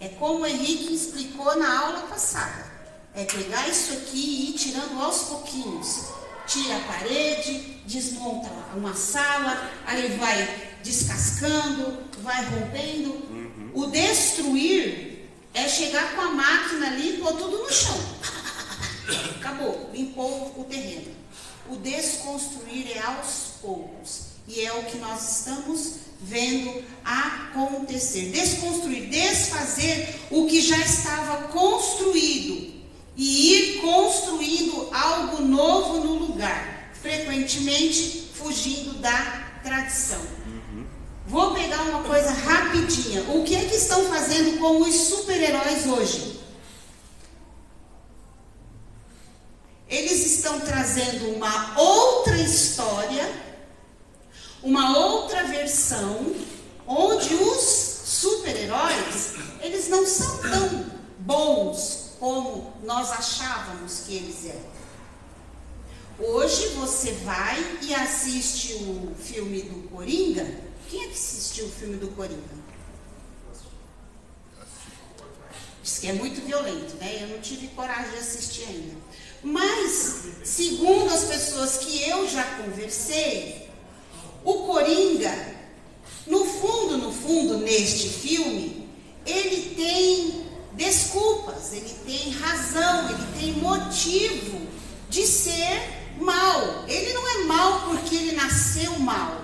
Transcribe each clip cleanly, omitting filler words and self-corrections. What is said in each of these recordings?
É como o Henrique explicou na aula passada. É pegar isso aqui e ir tirando aos pouquinhos. Tira a parede, desmonta uma sala, aí vai descascando, vai rompendo. O destruir é chegar com a máquina ali e pôr tudo no chão. Acabou, limpou o terreno. O desconstruir é aos poucos. E é o que nós estamos vendo acontecer. Desconstruir, desfazer o que já estava construído e ir construindo algo novo no lugar, frequentemente fugindo da tradição. Vou pegar uma coisa rapidinha. O que é que estão fazendo com os super-heróis hoje? Eles estão trazendo uma outra história, uma outra versão, onde os super-heróis, eles não são tão bons como nós achávamos que eles eram. Hoje você vai e assiste o filme do Coringa. Quem é que assistiu o filme do Coringa? Diz que é muito violento, né? Eu não tive coragem de assistir ainda. Mas, segundo as pessoas que eu já conversei, o Coringa, no fundo, neste filme, ele tem desculpas, ele tem razão, ele tem motivo de ser mal. Ele não é mal porque ele nasceu mal.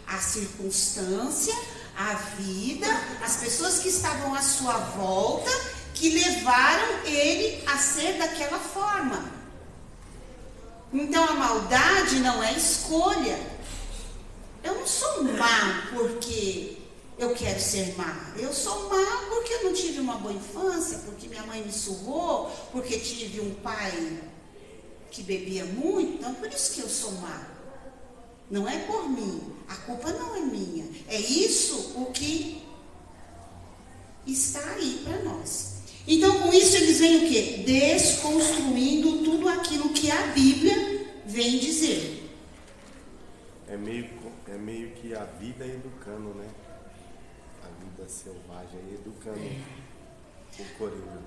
A circunstância, a vida, as pessoas que estavam à sua volta, que levaram ele a ser daquela forma. Então a maldade não é escolha. Eu não sou má porque eu quero ser má. Eu sou má porque eu não tive uma boa infância, porque minha mãe me surrou, porque tive um pai que bebia muito. Então por isso que eu sou má. Não é por mim. A culpa não é minha. É isso o que está aí para nós. Então, com isso, eles vêm o quê? Desconstruindo tudo aquilo que a Bíblia vem dizer. É meio que a vida educando, né? A vida selvagem educando o Coringa.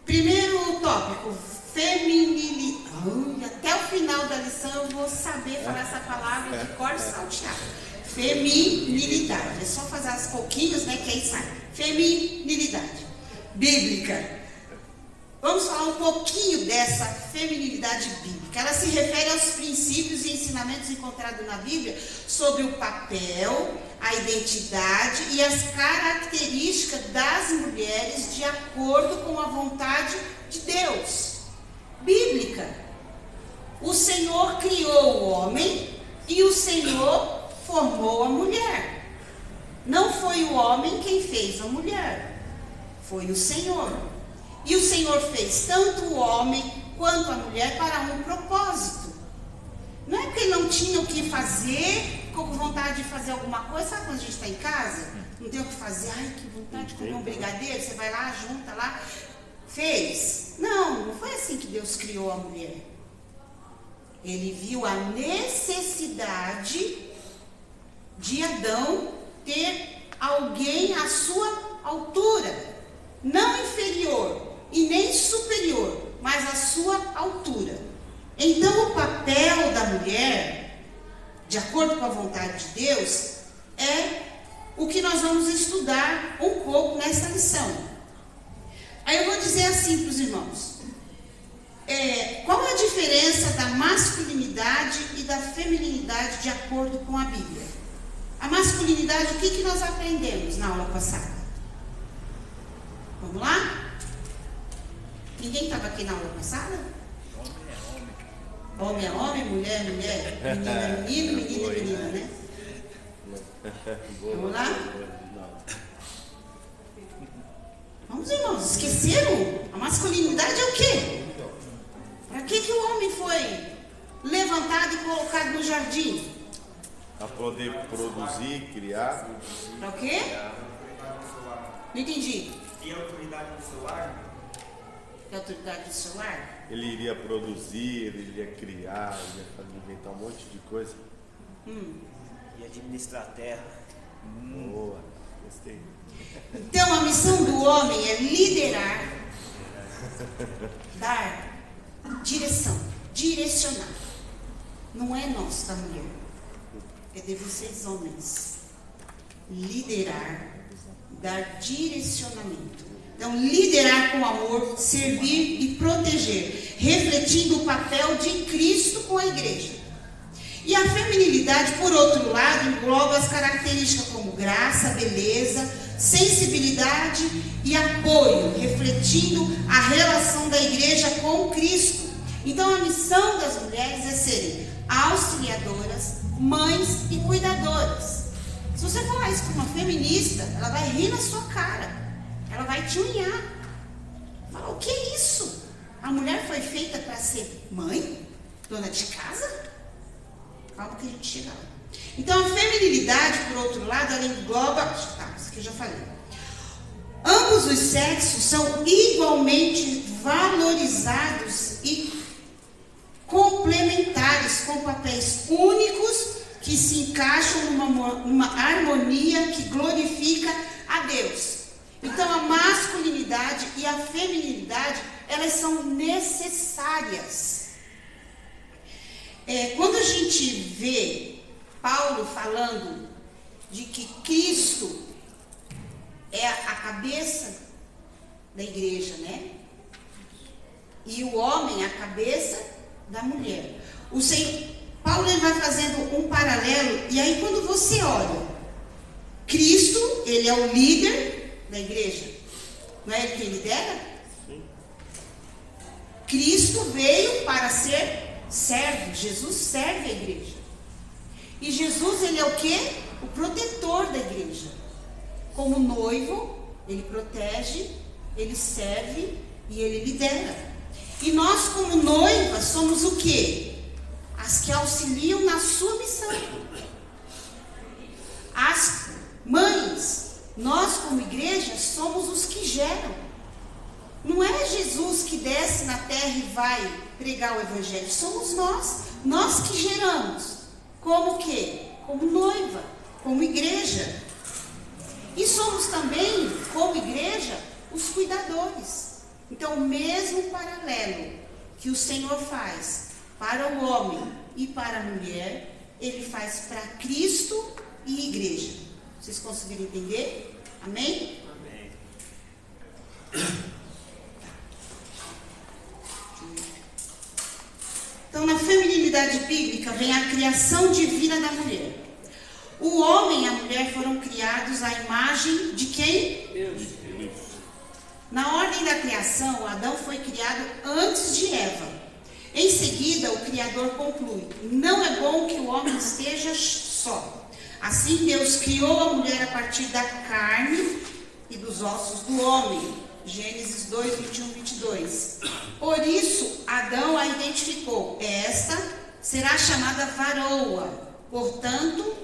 Primeiro tópico, feminilidade. Até o final da lição eu vou saber falar essa palavra de cor salteada. Feminilidade. É só fazer aos pouquinhos, né? Que aí sai. Feminilidade bíblica. Vamos falar um pouquinho dessa feminilidade bíblica. Ela se refere aos princípios e ensinamentos encontrados na Bíblia sobre o papel, a identidade e as características das mulheres de acordo com a vontade de Deus. Bíblica. O Senhor criou o homem e o Senhor formou a mulher. Não foi o homem quem fez a mulher, foi o Senhor. E o Senhor fez tanto o homem quanto a mulher para um propósito. Não é porque ele não tinha o que fazer, ficou com vontade de fazer alguma coisa. Sabe quando a gente está em casa? Não tem o que fazer. Ai, que vontade de comer um brigadeiro. Você vai lá, junta lá. Fez. Não foi assim que Deus criou a mulher. Ele viu a necessidade de Adão ter alguém à sua altura. Não inferior e nem superior, mas à sua altura. Então o papel da mulher, de acordo com a vontade de Deus, é o que nós vamos estudar um pouco nessa lição. Aí eu vou dizer assim para os irmãos. Qual é a diferença da masculinidade e da feminilidade de acordo com a Bíblia? A masculinidade, o que nós aprendemos na aula passada? Vamos lá? Ninguém estava aqui na aula passada? Homem é homem, mulher é mulher, menino é menino, menina é menina, né? Vamos lá? Vamos, irmãos, esqueceram? A masculinidade é o quê? Para que o homem foi levantado e colocado no jardim? Para poder produzir, criar. Para o quê? Não entendi. Tem autoridade no seu lar? Tem autoridade no seu lar? Ele iria produzir, ele iria criar, ele ia inventar um monte de coisa. E administrar a terra. Boa, gostei. Então, a missão do homem é liderar, dar direção, direcionar. Não é nosso da mulher, é de vocês homens. Liderar, dar direcionamento. Então, liderar com amor, servir e proteger, refletindo o papel de Cristo com a igreja. E a feminilidade, por outro lado, engloba as características como graça, beleza, sensibilidade e apoio, refletindo a relação da igreja com Cristo. Então, a missão das mulheres é serem auxiliadoras, mães e cuidadoras. Se você falar isso para uma feminista, ela vai rir na sua cara. Ela vai te unhar. Fala, o que é isso? A mulher foi feita para ser mãe? Dona de casa? Calma que a gente chega lá. Então, a feminilidade, por outro lado, ela engloba... Tá, isso aqui eu já falei. Ambos os sexos são igualmente valorizados e complementares, com papéis únicos que se encaixam numa harmonia que glorifica a Deus. Então, a masculinidade e a feminilidade, elas são necessárias. Quando a gente vê Paulo falando de que Cristo é a cabeça da igreja, né? E o homem é a cabeça da mulher. Paulo ele vai fazendo um paralelo, e aí quando você olha, Cristo, ele é o líder da igreja. Não é ele que lidera? Sim. Cristo veio para ser servo. Jesus serve a igreja. E Jesus, ele é o quê? O protetor da igreja. Como noivo, ele protege, ele serve e ele lidera. E nós, como noivas, somos o quê? As que auxiliam na sua missão. As mães, nós como igreja, somos os que geram. Não é Jesus que desce na terra e vai pregar o evangelho. Somos nós que geramos. Como o quê? Como noiva, como igreja. E somos também, como igreja, os cuidadores. Então, o mesmo paralelo que o Senhor faz para o homem e para a mulher, ele faz para Cristo e igreja. Vocês conseguiram entender? Amém? Amém. Então, na feminilidade bíblica vem a criação divina da mulher. O homem e a mulher foram criados à imagem de quem? Deus. Na ordem da criação, Adão foi criado antes de Eva. Em seguida, o Criador conclui: não é bom que o homem esteja só. Assim, Deus criou a mulher a partir da carne e dos ossos do homem. Gênesis 2, 21, 22. Por isso, Adão a identificou. Esta será chamada varoa. Portanto,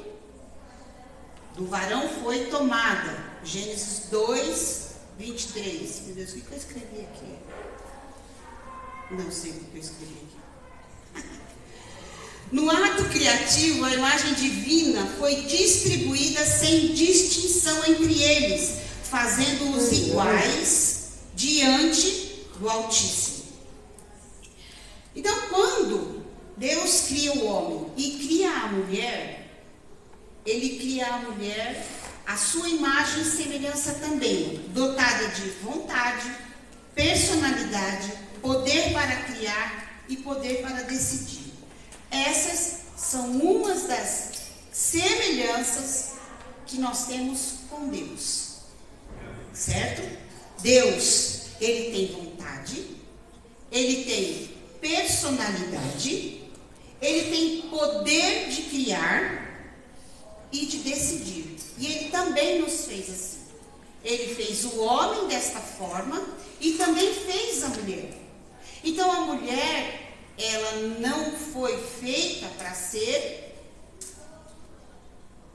do varão foi tomada. Gênesis 2, 23. Meu Deus, o que eu escrevi aqui? Não sei o que eu escrevi aqui. No ato criativo, a imagem divina foi distribuída sem distinção entre eles, fazendo-os iguais diante do Altíssimo. Então, quando Deus cria o homem e cria a mulher, ele cria a mulher à sua imagem e semelhança também, dotada de vontade, personalidade, poder para criar e poder para decidir. Essas são umas das semelhanças que nós temos com Deus. Certo? Deus, ele tem vontade, ele tem personalidade, ele tem poder de criar e de decidir. E ele também nos fez assim. Ele fez o homem desta forma e também fez a mulher. Então a mulher, ela não foi feita para ser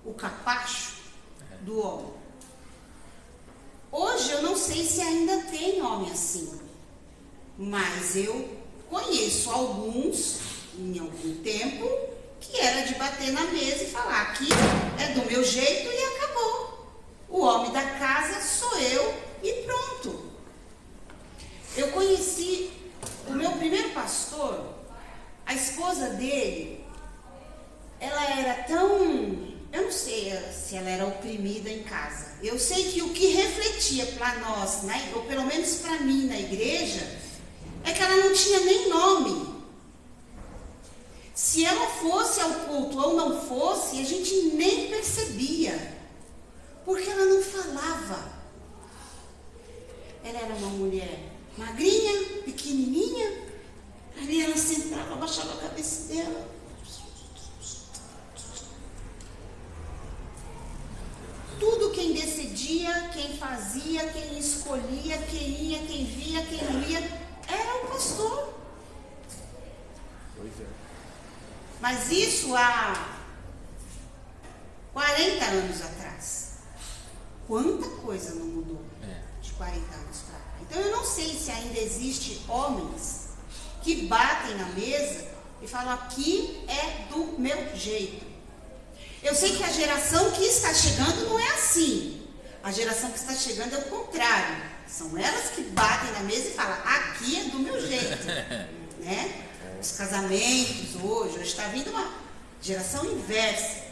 o capacho do homem. Hoje eu não sei se ainda tem homem assim, mas eu conheço alguns, em algum tempo, que era de bater na mesa e falar: aqui é do meu jeito e acabou. O homem da casa sou eu e pronto. eu sei que o que refletia para nós, né, ou pelo menos para mim na igreja, é que ela não tinha nem nome. Se ela fosse ao culto ou não fosse, a gente nem percebia, porque ela não falava. Ela era uma mulher magrinha, pequenininha, ali ela sentava, abaixava a cabeça dela. Tudo quem decidia, quem fazia, quem escolhia, quem ia, quem via, quem não ia, era o pastor. Pois é. Mas isso há 40 anos atrás. Quanta coisa não mudou de 40 anos para cá. Então eu não sei se ainda existe homens que batem na mesa e falam: aqui é do meu jeito. Eu sei que a geração que está chegando não é assim. A geração que está chegando é o contrário. São elas que batem na mesa e falam: aqui é do meu jeito. Né? Os casamentos hoje está vindo uma geração inversa.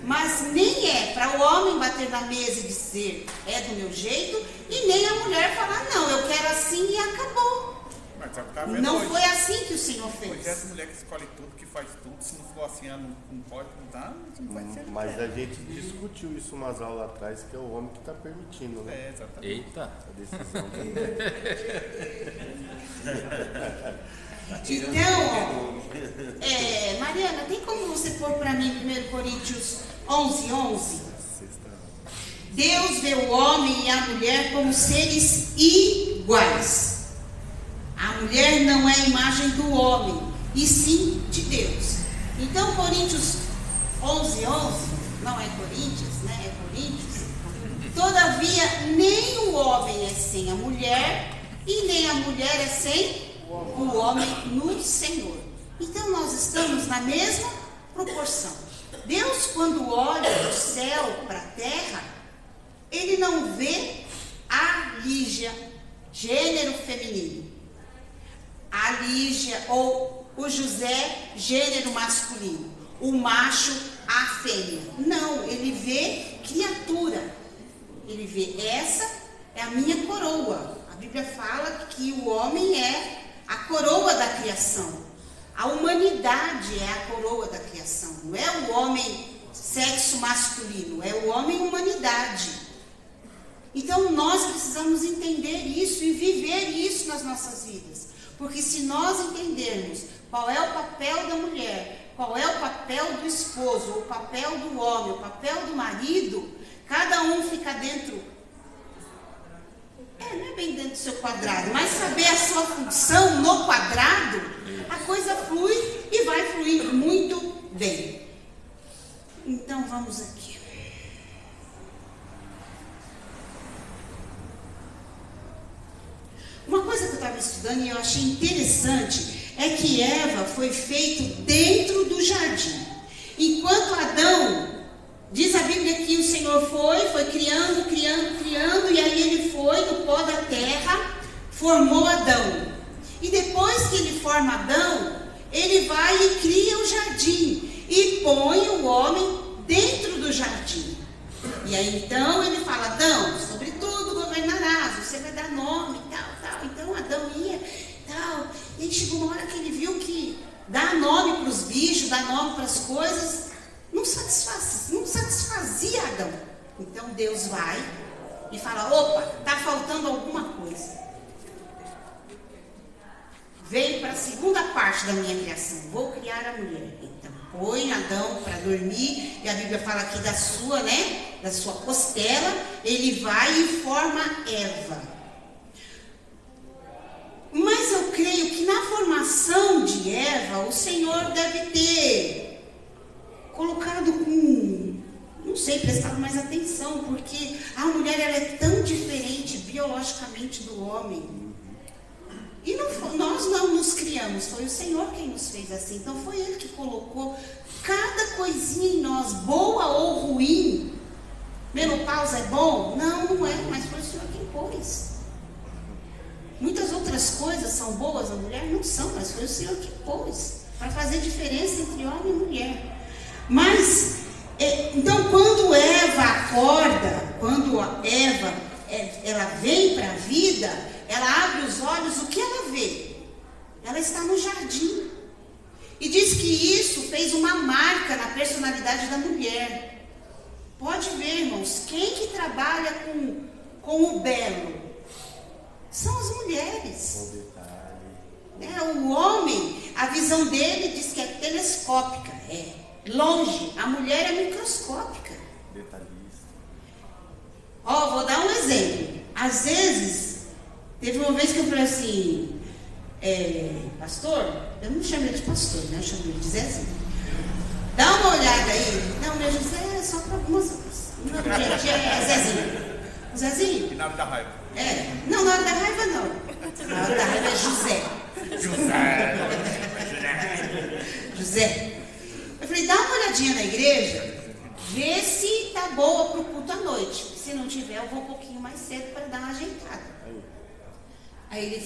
Mas nem é para o homem bater na mesa e dizer é do meu jeito, e nem a mulher falar não, eu quero assim e acabou. Mas só que tá vendo Não hoje. foi assim que o Senhor Hoje fez. essa mulher que escolhe tudo, que faz tudo, se não for assim, não pode, não dá, não vai ser. Mas a gente discutiu isso umas aulas atrás, que é o homem que está permitindo, né? É, exatamente. Eita. A decisão dele. Então, Mariana, tem como você pôr para mim 1 Coríntios 11:11? Deus vê o homem e a mulher como seres iguais. A mulher não é a imagem do homem, e sim de Deus. Então, Coríntios 11:11, não é Coríntios, né? É Coríntios. Todavia, nem o homem é sem a mulher, e nem a mulher é sem o homem no Senhor. Então, nós estamos na mesma proporção. Deus, quando olha do céu para a terra, Ele não vê a Lígia, gênero feminino. A Lígia ou o José, gênero masculino. O macho, a fêmea. Não, ele vê criatura. Ele vê, essa é a minha coroa. A Bíblia fala que o homem é a coroa da criação. A humanidade é a coroa da criação. Não é o homem sexo masculino, é o homem humanidade. Então nós precisamos entender isso e viver isso nas nossas vidas. Porque se nós entendermos qual é o papel da mulher, qual é o papel do esposo, o papel do homem, o papel do marido, cada um fica dentro, não é bem dentro do seu quadrado, mas saber a sua função no quadrado, a coisa flui e vai fluindo muito bem. Então vamos aqui. Uma coisa que eu estava estudando e eu achei interessante é que Eva foi feito dentro do jardim. Enquanto Adão, diz a Bíblia que o Senhor foi criando, e aí ele foi no pó da terra, formou Adão. E depois que ele forma Adão, ele vai e cria o jardim e põe o homem dentro do jardim. E aí então ele fala: Adão, sobre tudo governarás, você vai dar nome e tal. Então Adão ia tal. E aí chegou uma hora que ele viu que dar nome para os bichos, dar nome para as coisas, não satisfazia Adão. Então Deus vai e fala: opa, está faltando alguma coisa. Veio para a segunda parte da minha criação, vou criar a mulher. Então põe Adão para dormir, e a Bíblia fala aqui da sua costela, ele vai e forma Eva. Mas eu creio que na formação de Eva, o Senhor deve ter colocado prestado mais atenção, porque a mulher ela é tão diferente biologicamente do homem. E nós não nos criamos, foi o Senhor quem nos fez assim. Então foi Ele que colocou cada coisinha em nós, boa ou ruim. Menopausa é bom? Não é, mas foi o Senhor quem pôs. Muitas outras coisas são boas na mulher? Não são, mas foi o Senhor que pôs, para fazer diferença entre homem e mulher. Mas, então quando Eva acorda, quando a Eva, ela vem para a vida, ela abre os olhos, o que ela vê? Ela está no jardim. E diz que isso fez uma marca na personalidade da mulher. Pode ver, irmãos, quem que trabalha com o belo? São as mulheres. O homem, a visão dele diz que é telescópica, é longe. A mulher é microscópica. Detalhista. Vou dar um exemplo. Às vezes, teve uma vez que eu falei assim, pastor, eu não chamo ele de pastor, né? Eu chamo ele de Zezinho. Dá uma olhada aí. Não, meu José é só para algumas horas. Não, gente, é Zezinho. Zezinho? E na hora da raiva? Não, na hora da raiva não. Na hora da raiva é José. José. Eu falei, dá uma olhadinha na igreja, vê se tá boa pro culto à noite. Se não tiver, eu vou um pouquinho mais cedo para dar uma ajeitada. Aí ele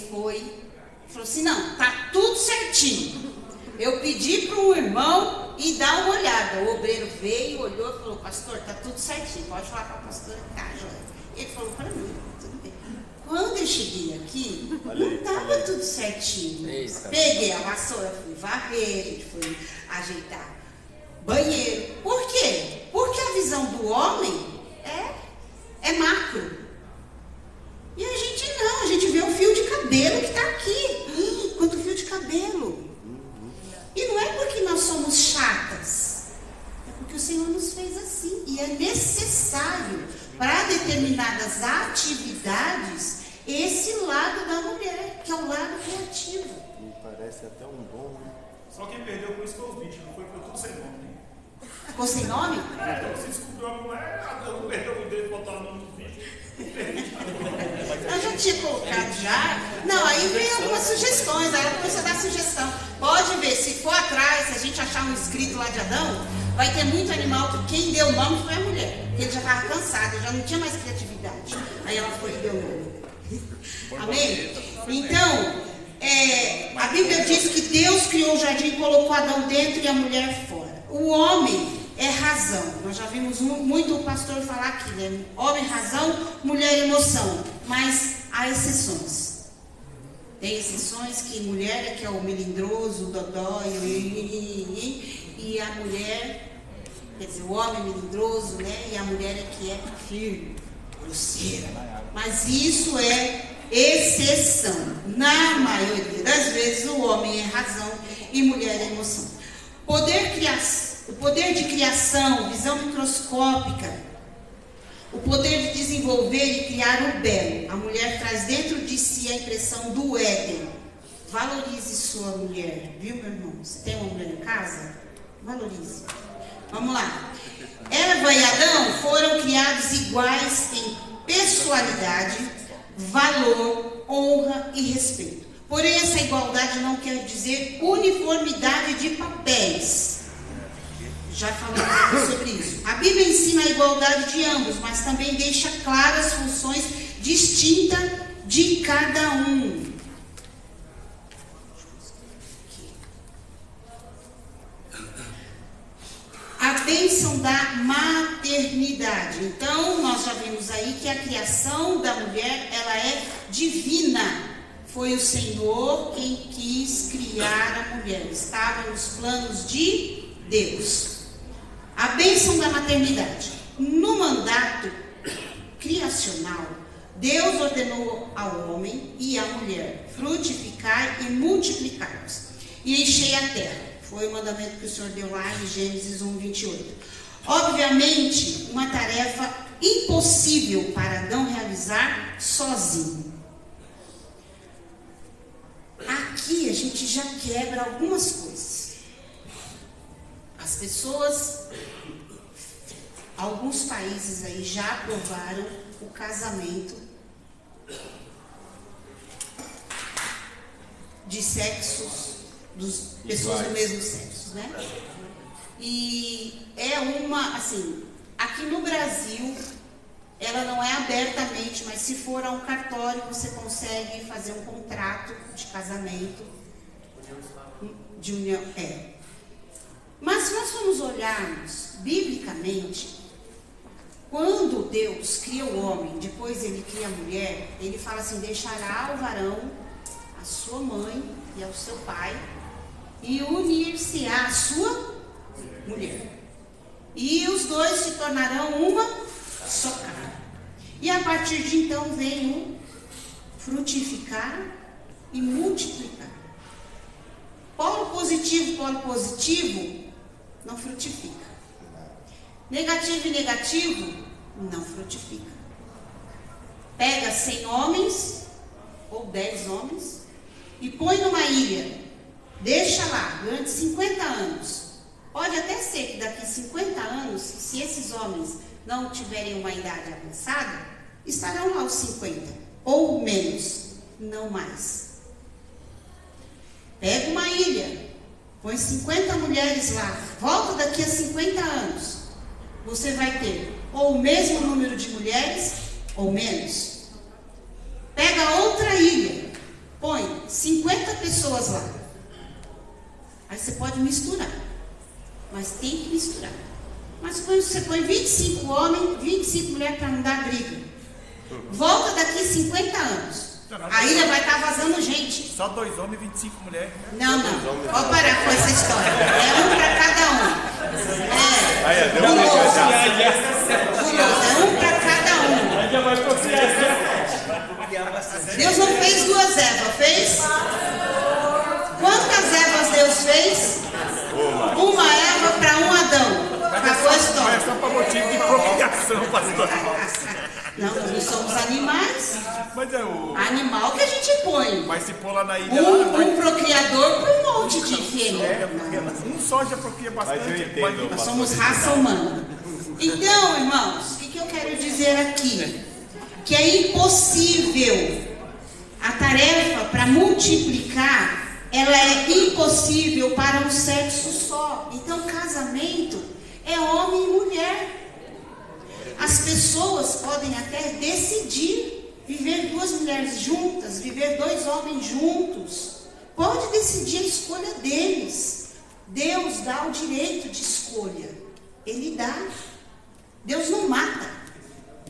falou assim, não, tá tudo certinho. Eu pedi para um irmão e dar uma olhada. O obreiro veio, olhou e falou, pastor, tá tudo certinho, pode falar para a pastora que tá, joia. Ele falou para mim, tudo bem. Quando eu cheguei aqui, não estava tudo certinho. Peguei a vassoura, fui varrer, a gente foi ajeitar banheiro. Por quê? Porque a visão do homem é macro. E a gente não, a gente vê o fio de cabelo que está aqui. Quanto fio de cabelo. E não é porque nós somos chatas, é porque o Senhor nos fez assim. E é necessário, para determinadas atividades, esse lado da mulher, que é o lado criativo. Me parece até um dom, né? Só quem perdeu por isso foi os bichos, não foi tudo sem nome. Ficou sem nome? Então você descobriu a mulher, não perdeu o dedo e botou o nome dos bichos. Eu já tinha colocado já. Não, aí vem algumas sugestões, aí ela começou a dar sugestão. Pode ver, se for atrás, se a gente achar um escrito lá de Adão, vai ter muito animal que quem deu o nome foi a mulher. Porque ele já estava cansado, já não tinha mais criatividade. Aí ela foi e deu o nome. Amém? Então, a Bíblia diz que Deus criou o jardim e colocou Adão dentro e a mulher fora. O homem é razão. Nós já vimos muito o pastor falar aqui, né? Homem, razão, mulher, emoção. Mas há exceções. Tem exceções que mulher é que é o melindroso, o dodói, e a mulher, quer dizer, o homem é melindroso, né? E a mulher é que é firme, grosseira. Mas isso é exceção. Na maioria das vezes, o homem é razão e mulher é emoção. O poder de criação, visão microscópica, o poder de desenvolver e criar o belo. A mulher traz dentro de si a impressão do Éden. Valorize sua mulher, viu, meu irmão? Você tem uma mulher em casa? Valorize. Vamos lá. Eva e Adão foram criados iguais em pessoalidade, valor, honra e respeito. Porém, essa igualdade não quer dizer uniformidade de papéis. Já falamos sobre isso. A Bíblia ensina a igualdade de ambos, mas também deixa claras as funções distintas de cada um. A bênção da maternidade. Então, nós já vimos aí que a criação da mulher, ela é divina. Foi o Senhor quem quis criar a mulher. Estava nos planos de Deus. A bênção da maternidade. No mandato criacional, Deus ordenou ao homem e à mulher frutificar e multiplicar-vos e encher a terra. Foi o mandamento que o Senhor deu lá em Gênesis 1:28. Obviamente, uma tarefa impossível para Adão realizar sozinho. Aqui a gente já quebra algumas coisas. As pessoas, alguns países aí já aprovaram o casamento de sexos, pessoas do mesmo sexo, né? E é uma, assim, aqui no Brasil, ela não é abertamente, mas se for a um cartório, você consegue fazer um contrato de casamento, de união, Mas se nós formos olharmos biblicamente, Quando Deus cria o homem, depois ele cria a mulher, ele fala assim: deixará ao varão a sua mãe e ao seu pai, e unir-se-á à sua mulher. E os dois se tornarão uma só carne. E a partir de então vem o frutificar e multiplicar. Polo positivo, não frutifica. Negativo e negativo, não frutifica. Pega 100 homens, ou 10 homens, e põe numa ilha. Deixa lá, durante 50 anos. Pode até ser que daqui 50 anos, se esses homens não tiverem uma idade avançada, estarão lá os 50, ou menos, não mais. Pega uma ilha, põe 50 mulheres lá, volta daqui a 50 anos, você vai ter ou o mesmo número de mulheres, ou menos. Pega outra ilha, põe 50 pessoas lá. Aí você pode misturar, mas tem que misturar. Mas você põe 25 homens, 25 mulheres para não dar briga. Volta daqui 50 anos. A ilha vai estar vazando gente. Só 2 homens e 25 mulheres. Não. Pode parar com essa história. É um para cada um. É um para cada um. Deus não fez 2 Evas, fez? Quantas Evas Deus fez? Uma Eva para um Adão. Acabou a história. É só para motivo de procriação, pastor. Não, nós não somos animais. Mas é o... Animal que a gente põe. Vai se pôr lá na ilha. Um procriador para um monte de fêmea. Um só já procria bastante. Mas eu entendo. Nós somos raça humana. Então, irmãos, o que eu quero dizer aqui? Que é impossível. A tarefa para multiplicar, ela é impossível para um sexo só. Então, casamento é homem e mulher. As pessoas podem até decidir viver 2 mulheres juntas, viver 2 homens juntos. Pode decidir a escolha deles. Deus dá o direito de escolha. Ele dá. Deus não mata.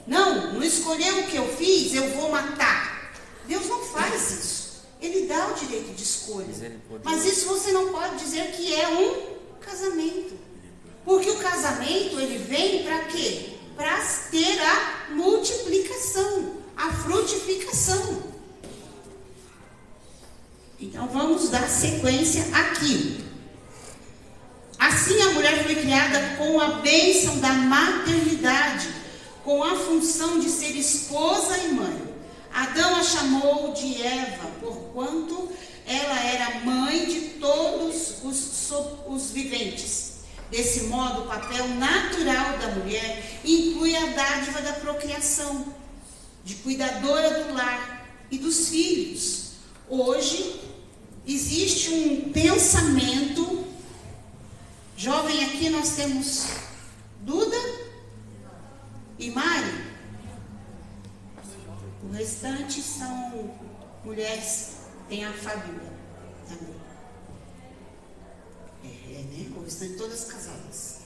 Não escolheu o que eu fiz, eu vou matar. Deus não faz isso. Ele dá o direito de escolha. Mas isso você não pode dizer que é um casamento. Porque o casamento, ele vem para quê? Para ter a multiplicação, a frutificação. Então vamos dar sequência aqui. Assim a mulher foi criada com a bênção da maternidade, com a função de ser esposa e mãe. Adão a chamou de Eva, porquanto ela era mãe de todos os viventes. Desse modo, o papel natural da mulher inclui a dádiva da procriação, de cuidadora do lar e dos filhos. Hoje, existe um pensamento, jovem, aqui nós temos Duda e Mari. O restante são mulheres, tem a Fabíola também. Né? O restante todas casadas.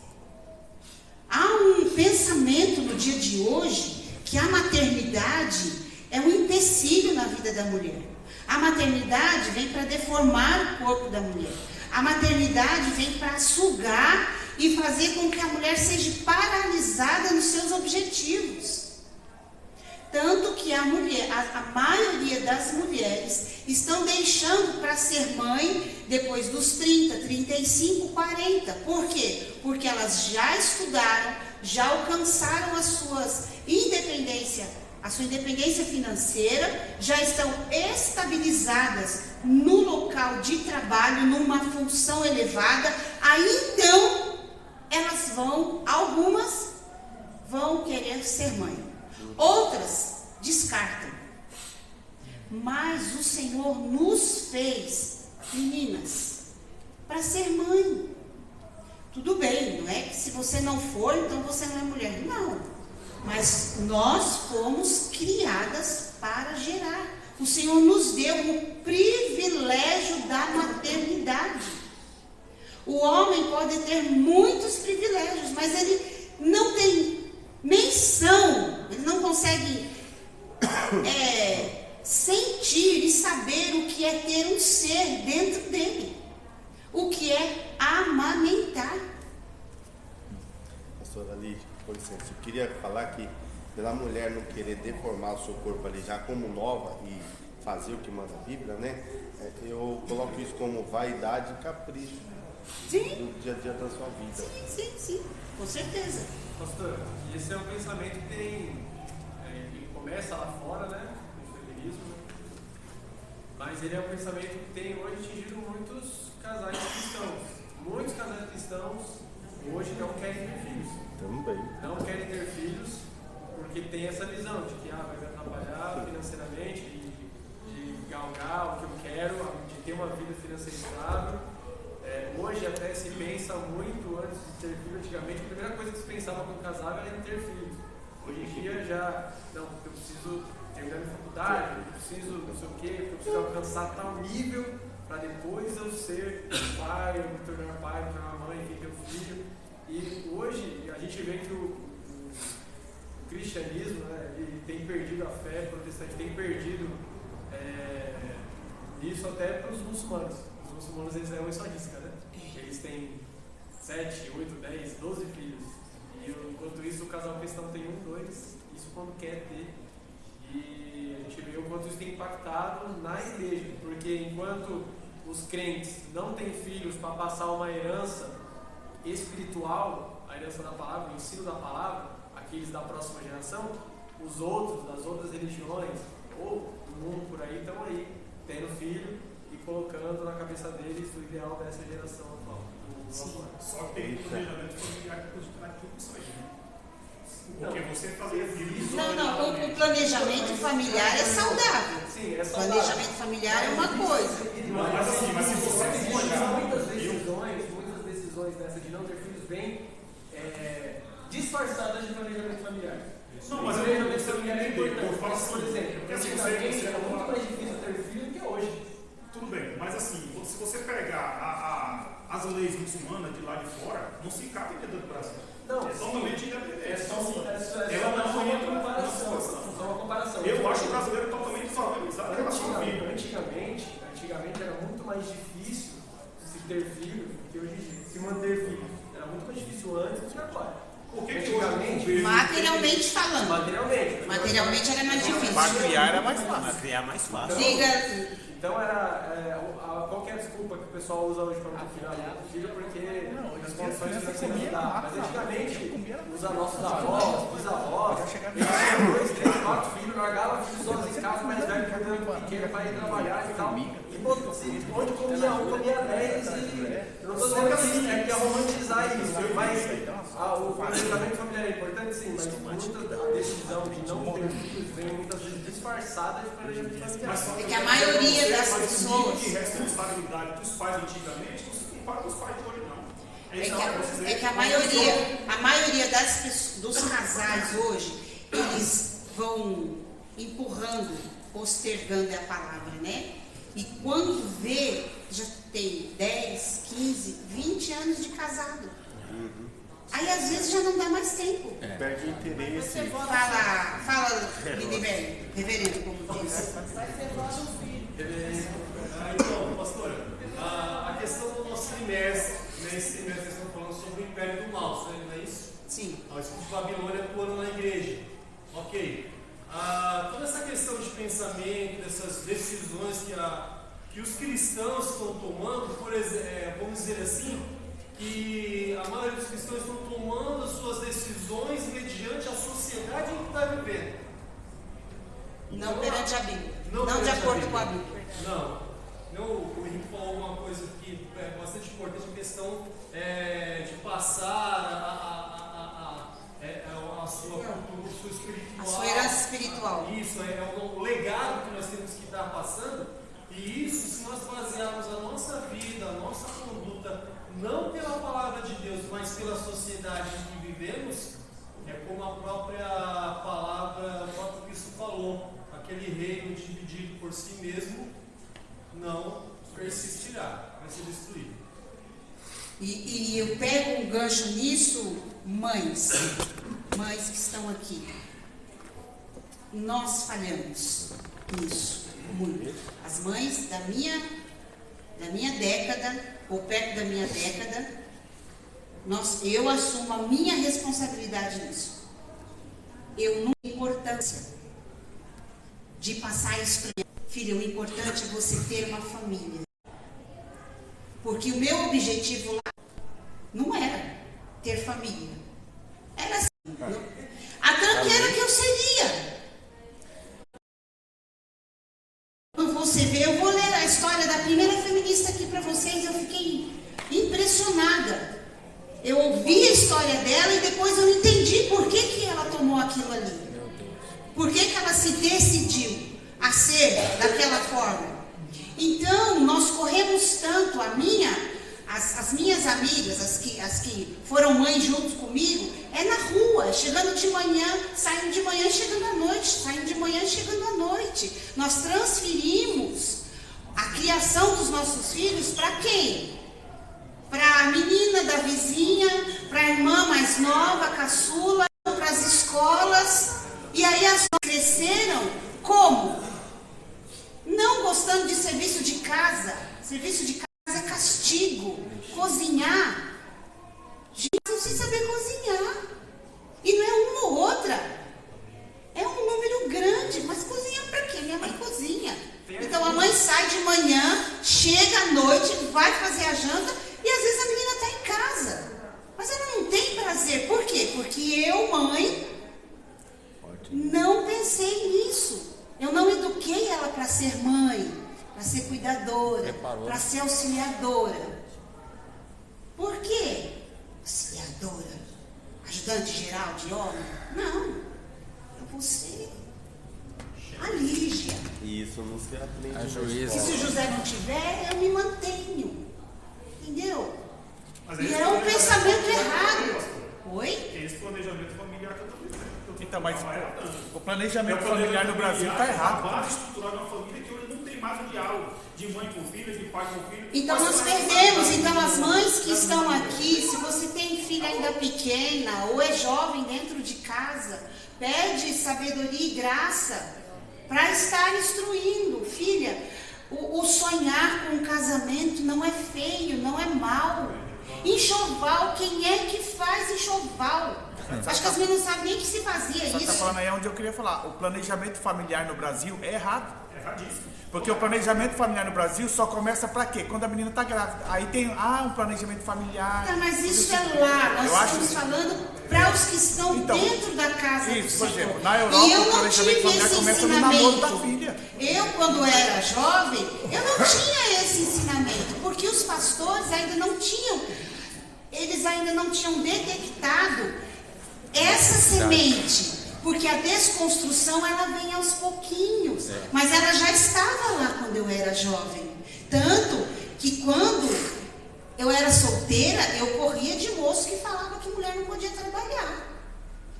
Há um pensamento no dia de hoje que a maternidade é um empecilho na vida da mulher. A maternidade vem para deformar o corpo da mulher. A maternidade vem para sugar e fazer com que a mulher seja paralisada nos seus objetivos. Tanto que a maioria das mulheres estão deixando para ser mãe depois dos 30, 35, 40. Por quê? Porque elas já estudaram, já alcançaram a sua independência financeira, já estão estabilizadas no local de trabalho, numa função elevada. Aí então, algumas vão querer ser mãe. Outras descartam. Mas o Senhor nos fez, meninas, para ser mãe. Tudo bem, não é que se você não for, então você não é mulher. Não. Mas nós fomos criadas para gerar. O Senhor nos deu o privilégio da maternidade. O homem pode ter muitos privilégios, mas ele não tem nem emoção, ele não consegue sentir e saber o que é ter um ser dentro dele, o que é amamentar. Pastora Lídia, com licença, eu queria falar que pela mulher não querer deformar o seu corpo ali já como nova e fazer o que manda a Bíblia, né? Eu coloco isso como vaidade e capricho. Sim. Do dia a dia da sua vida. Sim, com certeza. Pastor, esse é um pensamento que tem, que começa lá fora, né, no feminismo, né? Mas ele é um pensamento que tem hoje atingido muitos casais cristãos. Muitos casais cristãos hoje não querem ter filhos. Também. Não querem ter filhos porque tem essa visão de que vai me atrapalhar financeiramente, de galgar o que eu quero, de ter uma vida financeira estável. Hoje até se pensa muito antes de ter filho. Antigamente a primeira coisa que se pensava quando casava era em ter filhos. Hoje em dia já, não, eu preciso terminar minha faculdade, eu preciso não sei o quê, eu preciso alcançar tal nível para depois eu ser pai, eu me tornar pai, me tornar mãe, enfim, ter um filho. E hoje a gente vê que o cristianismo, né, ele tem perdido a fé, o protestante tem perdido isso até para os muçulmanos. Os muçulmanos, eles levam isso à risca, né? Eles têm 7, 8, 10, 12 filhos. E enquanto isso, o casal cristão tem 1, 2, isso quando quer ter. E a gente vê o quanto isso tem impactado na igreja, porque enquanto os crentes não têm filhos para passar uma herança espiritual, a herança da palavra, o ensino da palavra, aqueles da próxima geração, os outros das outras religiões ou do mundo por aí estão aí, tendo filho e colocando na cabeça deles o ideal dessa geração atual. Só que tem planejamento familiar que prejudicar tudo isso aí, né? Porque você fazer filhos... Não, o planejamento familiar é saudável. Sim, é saudável. O planejamento familiar é uma coisa. Mas se você olhar... Muitas decisões dessa de não ter filhos vêm disfarçadas de planejamento familiar. Não, mas o planejamento familiar é importante. Eu falo assim, por exemplo, porque assim, antigamente era muito mais difícil ter filho do que hoje. Tudo bem, mas assim, se você pegar as leis muçulmanas de lá de fora, não se encaixa dentro do Brasil. Não, é totalmente independente. É só uma comparação. Eu acho o brasileiro totalmente desorganizado em relação à vida. Antigamente era muito mais difícil se ter filho do que hoje em dia. Se manter filho era muito mais difícil antes do que agora. Por que antigamente? Materialmente falando. Materialmente era mais difícil. Para criar era mais fácil. Para criar mais fácil. Então qual que é a desculpa que o pessoal usa hoje para não ter filho? Porque as condições financeiras não dá. Mas antigamente, os nossos avós, bisavós, eles tinham 2, 3, 4 filhos, largavam filhos sozinhos em casa, mais velho, cuidando pequeno para ir trabalhar e tal. E onde comia um, comia 10 e... Eu não estou dizendo assim, é que é romantizar isso, mas o planejamento familiar é importante, sim, mas muita decisão de não ter filhos vem muitas vezes disfarçada de planejamento familiar. É que a maioria das pessoas... Que responsabilidade dos pais antigamente não se compara com os pais de hoje, não. É que a maioria dos casais hoje, eles vão empurrando, postergando a palavra, né? E quando vê, já tem 10, 15, 20 anos de casado. Aí às vezes já não dá mais tempo. Perde o interesse. Fala, Lindbergh, reverendo, como diz. Vai ser voz do filho. Então, pastora, a questão do nosso trimestre, nesse trimestre vocês estão falando sobre o império do mal, não é isso? Sim. O espírito de Babilônia atuando na igreja. Ok. Toda essa questão de pensamento, dessas decisões que os cristãos estão tomando, por exemplo, vamos dizer assim, que a maioria dos cristãos estão tomando as suas decisões mediante a sociedade em que está vivendo. Não Então, perante a Bíblia. Não de perante acordo com a Bíblia. Não. O Henrique falou alguma coisa que é bastante importante, a questão de passar a sua cultura, a sua espiritual. A sua herança espiritual. Isso, é o legado que nós temos que estar passando. E isso, se nós basearmos a nossa vida, a nossa conduta, não pela palavra de Deus, mas pela sociedade em que vivemos, é como a própria palavra, o próprio Cristo falou, aquele reino dividido por si mesmo não persistirá, vai ser destruído. E eu pego um gancho nisso, mães. mães que estão aqui. Nós falhamos nisso muito. As mães da minha década, ou perto da minha década, eu assumo a minha responsabilidade nisso. Eu não tenho importância de passar isso para minha filha. O importante é você ter uma família. Porque o meu objetivo lá não era ter família. Era assim. A tranqueira que eu seria. Você vê, eu vou ler a história da primeira feminista aqui para vocês. Eu fiquei impressionada. Eu ouvi a história dela e depois eu entendi por que ela tomou aquilo ali. Por que ela se decidiu a ser daquela forma. Então, nós corremos tanto, as minhas amigas, as que foram mães junto comigo, é na rua, chegando de manhã, saindo de manhã e chegando à noite, saindo de manhã e chegando à noite. Nós transferimos a criação dos nossos filhos para quem? Para a menina da vizinha, para a irmã mais nova, a caçula, para as escolas. E aí as cresceram como? Não gostando de serviço de casa. Serviço de casa é castigo. Cozinhar. Gente, não sei saber cozinhar. E não é uma ou outra. É um número grande. Mas cozinhar para quê? Minha mãe cozinha. Então a mãe sai de manhã, chega à noite, vai fazer a janta e às vezes a menina está em casa. Mas ela não tem prazer. Por quê? Porque eu, mãe, não pensei nisso. Eu não eduquei ela para ser mãe, para ser cuidadora, para ser auxiliadora. Por quê? Auxiliadora, ajudante geral de homem? Não. Eu vou ser a Lígia. Isso não se aprende. A juíza. E se o José não tiver, eu me mantenho. Entendeu? Mas E é um pensamento errado. Oi? Esse planejamento familiar que eu também tenho. Então, mas o planejamento familiar no Brasil está errado. A base estrutural de uma família que hoje não tem mais um diálogo de mãe com filho, de pai com filho. Então nós perdemos. Então as mães que estão aqui, se você tem filha ainda pequena ou é jovem dentro de casa, pede sabedoria e graça para estar instruindo. Filha, o sonhar com um casamento não é feio, não é mau. Enxoval, quem é que faz enxoval? Acho que as meninas não sabem nem que se fazia Você isso. está falando aí onde eu queria falar. O planejamento familiar no Brasil é errado. É erradíssimo. Porque o planejamento familiar no Brasil só começa para quê? Quando a menina está grávida. Aí tem um planejamento familiar. Tá, mas isso é lá. Nós estamos falando para os que estão Então, dentro da casa do isso, por Senhor. exemplo, na Europa E eu o não planejamento tive familiar esse começa no namoro da ensinamento. filha. Eu, quando era jovem, eu não tinha esse ensinamento, porque os pastores ainda não tinham, eles ainda não tinham detectado essa semente. Porque a desconstrução, ela vem aos pouquinhos. Mas ela já estava lá quando eu era jovem. Tanto que quando eu era solteira, eu corria de moço que falava que mulher não podia trabalhar.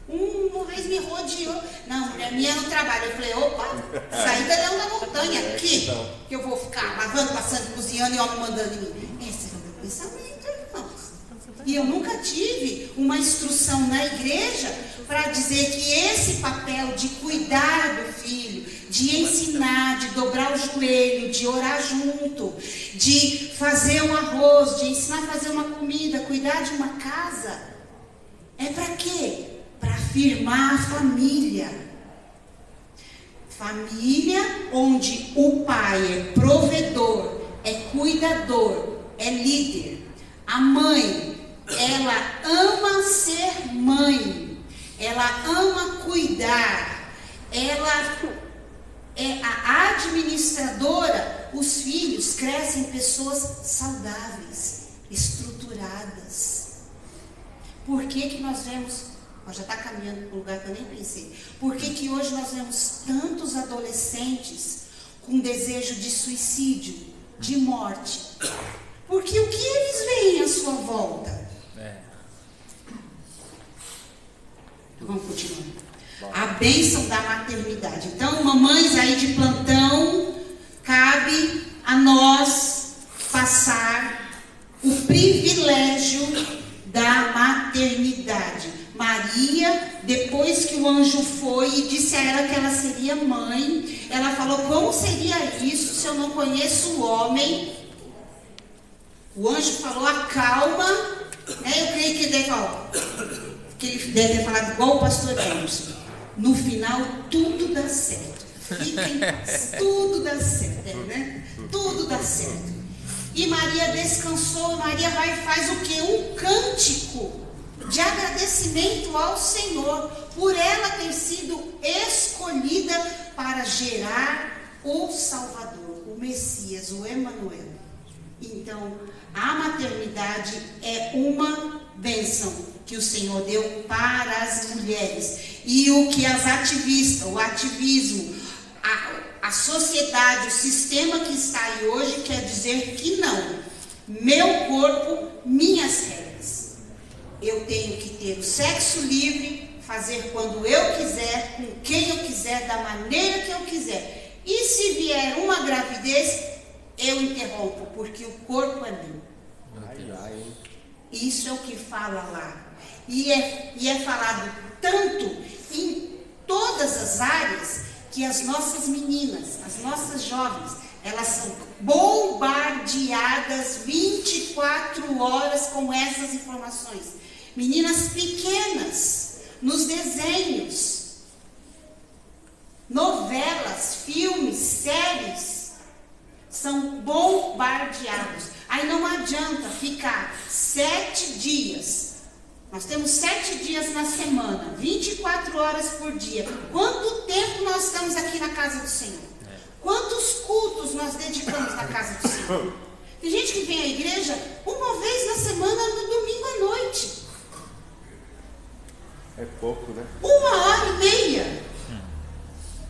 Uma vez me rodeou. Não, mulher minha não trabalha. Eu falei, opa, saí da Leão da Montanha aqui. Que eu vou ficar lavando, passando, cozinhando e homem mandando em mim. Esse era o meu pensamento, irmãos. E eu nunca tive uma instrução na igreja para dizer que esse papel de cuidar do filho, de ensinar, de dobrar o joelho, de orar junto, de fazer um arroz, de ensinar a fazer uma comida, cuidar de uma casa, é para quê? Para afirmar a família. Família onde o pai é provedor, é cuidador, é líder. A mãe, ela ama ser mãe. Ela ama cuidar, ela é a administradora. Os filhos crescem pessoas saudáveis, estruturadas. Por que nós vemos, já está caminhando para um lugar que eu nem pensei, por que hoje nós vemos tantos adolescentes com desejo de suicídio, de morte? Porque o que eles veem à sua volta? Vamos continuar. A bênção da maternidade. Então, mamães aí de plantão, cabe a nós passar o privilégio da maternidade. Maria, depois Como seria isso se eu não conheço o homem? O anjo falou, acalma, né? Eu creio que ele deve ter falado igual o pastor James. No final, tudo dá certo. Fica em paz. Tudo dá certo, né? Tudo dá certo. E Maria descansou. Maria vai e faz o quê? Um cântico de agradecimento ao Senhor por ela ter sido escolhida para gerar o Salvador, o Messias, o Emanuel. Então, a maternidade é uma bênção que o Senhor deu para as mulheres. E o que as ativistas, o ativismo, a sociedade, o sistema que está aí hoje quer dizer que não. Meu corpo, minhas regras. Eu tenho que ter o sexo livre, fazer quando eu quiser, com quem eu quiser, da maneira que eu quiser. E se vier uma gravidez, eu interrompo, porque o corpo é meu. Isso é o que fala lá. E é falado tanto em todas as áreas que as nossas meninas, as nossas jovens, elas são bombardeadas 24 horas com essas informações. Meninas pequenas, nos desenhos, novelas, filmes, séries, são bombardeados. Aí não adianta ficar 7 dias. Nós temos 7 dias na semana, 24 horas por dia. Quanto tempo nós estamos aqui na casa do Senhor? Quantos cultos nós dedicamos na casa do Senhor? Tem gente que vem à igreja uma vez na semana, no domingo à noite. É pouco, né? 1h30.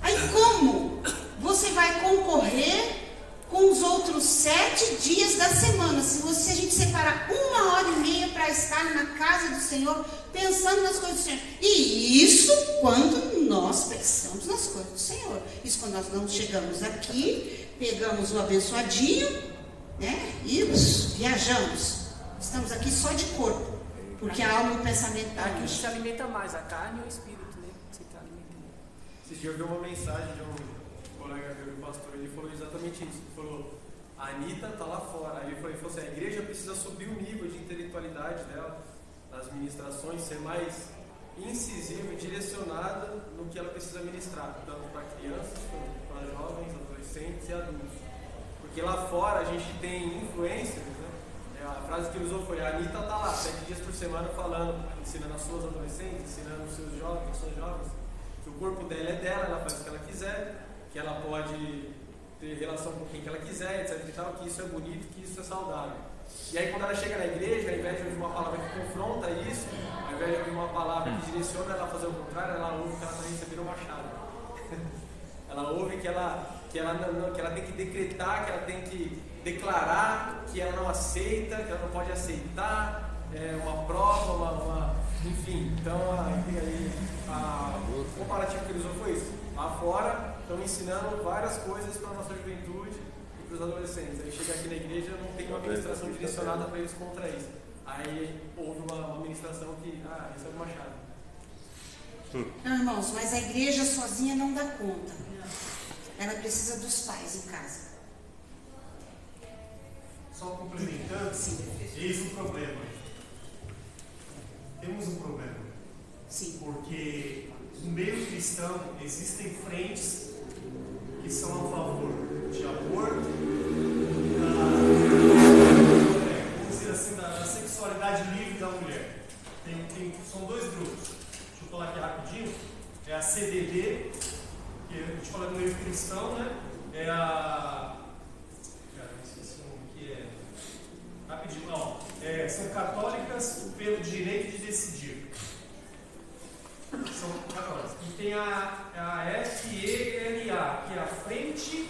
Aí como você vai concorrer com os outros 7 dias da semana, se a gente separar 1h30 para estar na casa do Senhor, pensando nas coisas do Senhor? E isso quando nós pensamos nas coisas do Senhor. Isso quando nós não chegamos aqui, pegamos o abençoadinho, né? E viajamos. Estamos aqui só de corpo, porque a alma e o pensamento está Aqui longe. se alimenta mais, a carne e o espírito, né? Você está alimentando. Vocês já ouviram uma mensagem de um colega meu, um pastor, ele falou exatamente isso. Ele falou, a Anitta está lá fora. Aí ele falou assim, a igreja precisa subir o nível de intelectualidade dela, nas ministrações, ser mais incisiva e direcionada no que ela precisa ministrar, tanto para crianças, quanto para jovens, adolescentes e adultos. Porque lá fora a gente tem influências, né? A frase que ele usou foi, a Anitta está lá 7 dias por semana falando, ensinando as suas adolescentes, ensinando os seus jovens, as suas jovens, que o corpo dela é dela, ela faz o que ela quiser, que ela pode ter relação com quem que ela quiser, etc e tal, que isso é bonito, que isso é saudável. E aí quando ela chega na igreja, ao invés de ouvir uma palavra que confronta isso, ao invés de ouvir uma palavra que direciona ela a fazer o contrário, ela ouve que ela está recebendo uma machado. Ela ouve que ela tem que decretar, que ela tem que declarar que ela não aceita, que ela não pode aceitar uma prova, enfim. Então o comparativo que ele usou foi isso. Lá fora estão ensinando várias coisas para a nossa juventude e para os adolescentes. Aí chega aqui na igreja, não tem uma ministração direcionada para eles contra isso. Aí houve uma ministração que recebe uma chave. Não, irmãos, mas a igreja sozinha não dá conta. Ela precisa dos pais em casa. Só complementando, eis um problema. Temos um problema. Sim. Porque no meio cristão existem frentes que são a favor de aborto, vamos dizer assim, da sexualidade livre da mulher. São 2 grupos. Deixa eu falar aqui rapidinho. É a CDD, que a gente fala no meio cristão, né? É a... Rapidinho, não. São católicas pelo direito de decidir. São católicas. E tem a FELA, que é a Frente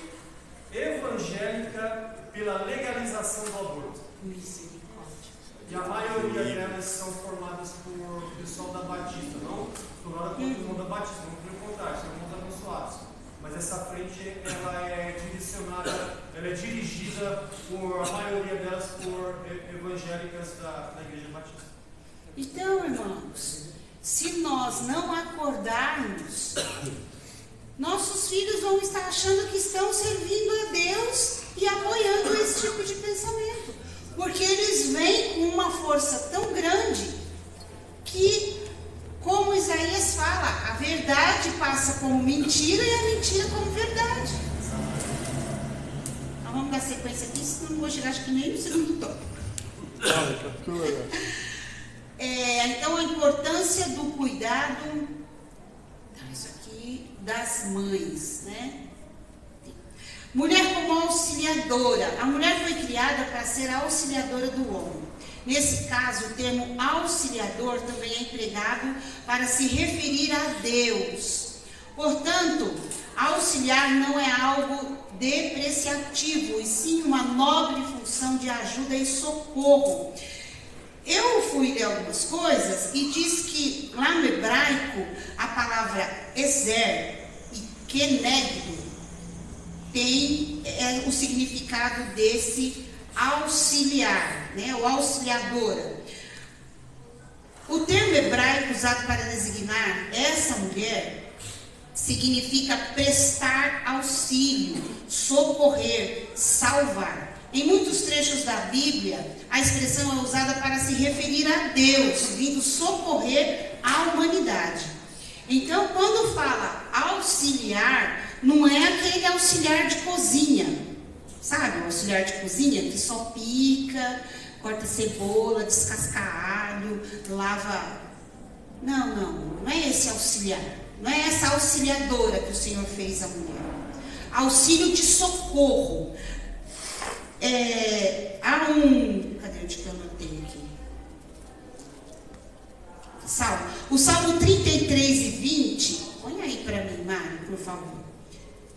Evangélica pela Legalização do Aborto. E a maioria delas são formadas por pessoal da Batista, não formada por pessoal da Batista, não pelo contrário, são irmãos abençoados. Mas essa frente, ela é direcionada, ela é dirigida por, a maioria delas por evangélicas da Igreja Batista. Então, irmãos, se nós não acordarmos nossos filhos vão estar achando que estão servindo a Deus e apoiando esse tipo de pensamento. Porque eles vêm com uma força tão grande que, como Isaías fala, a verdade passa como mentira e a mentira como verdade. Então vamos dar sequência aqui, senão não vou chegar acho que nem no segundo tópico. Então a importância do cuidado, isso aqui, das mães, né? Mulher como auxiliadora. A mulher foi criada para ser auxiliadora do homem. Nesse caso, o termo auxiliador também é empregado para se referir a Deus. Portanto, auxiliar não é algo depreciativo, e sim uma nobre função de ajuda e socorro. Eu fui ler algumas coisas e diz que lá no hebraico a palavra ezer e kenegdo tem o significado desse auxiliar, né, ou auxiliadora. O termo hebraico usado para designar essa mulher significa prestar auxílio, socorrer, salvar. Em muitos trechos da Bíblia, a expressão é usada para se referir a Deus, vindo socorrer a humanidade. Então, quando fala auxiliar, não é aquele auxiliar de cozinha, sabe? O auxiliar de cozinha que só pica, corta cebola, descasca alho, lava... Não é esse auxiliar. Não é essa auxiliadora que o Senhor fez à mulher. Auxílio de socorro. Cadê onde que eu anotei aqui? O Salmo 33 e 20, põe aí para mim, Mário, por favor.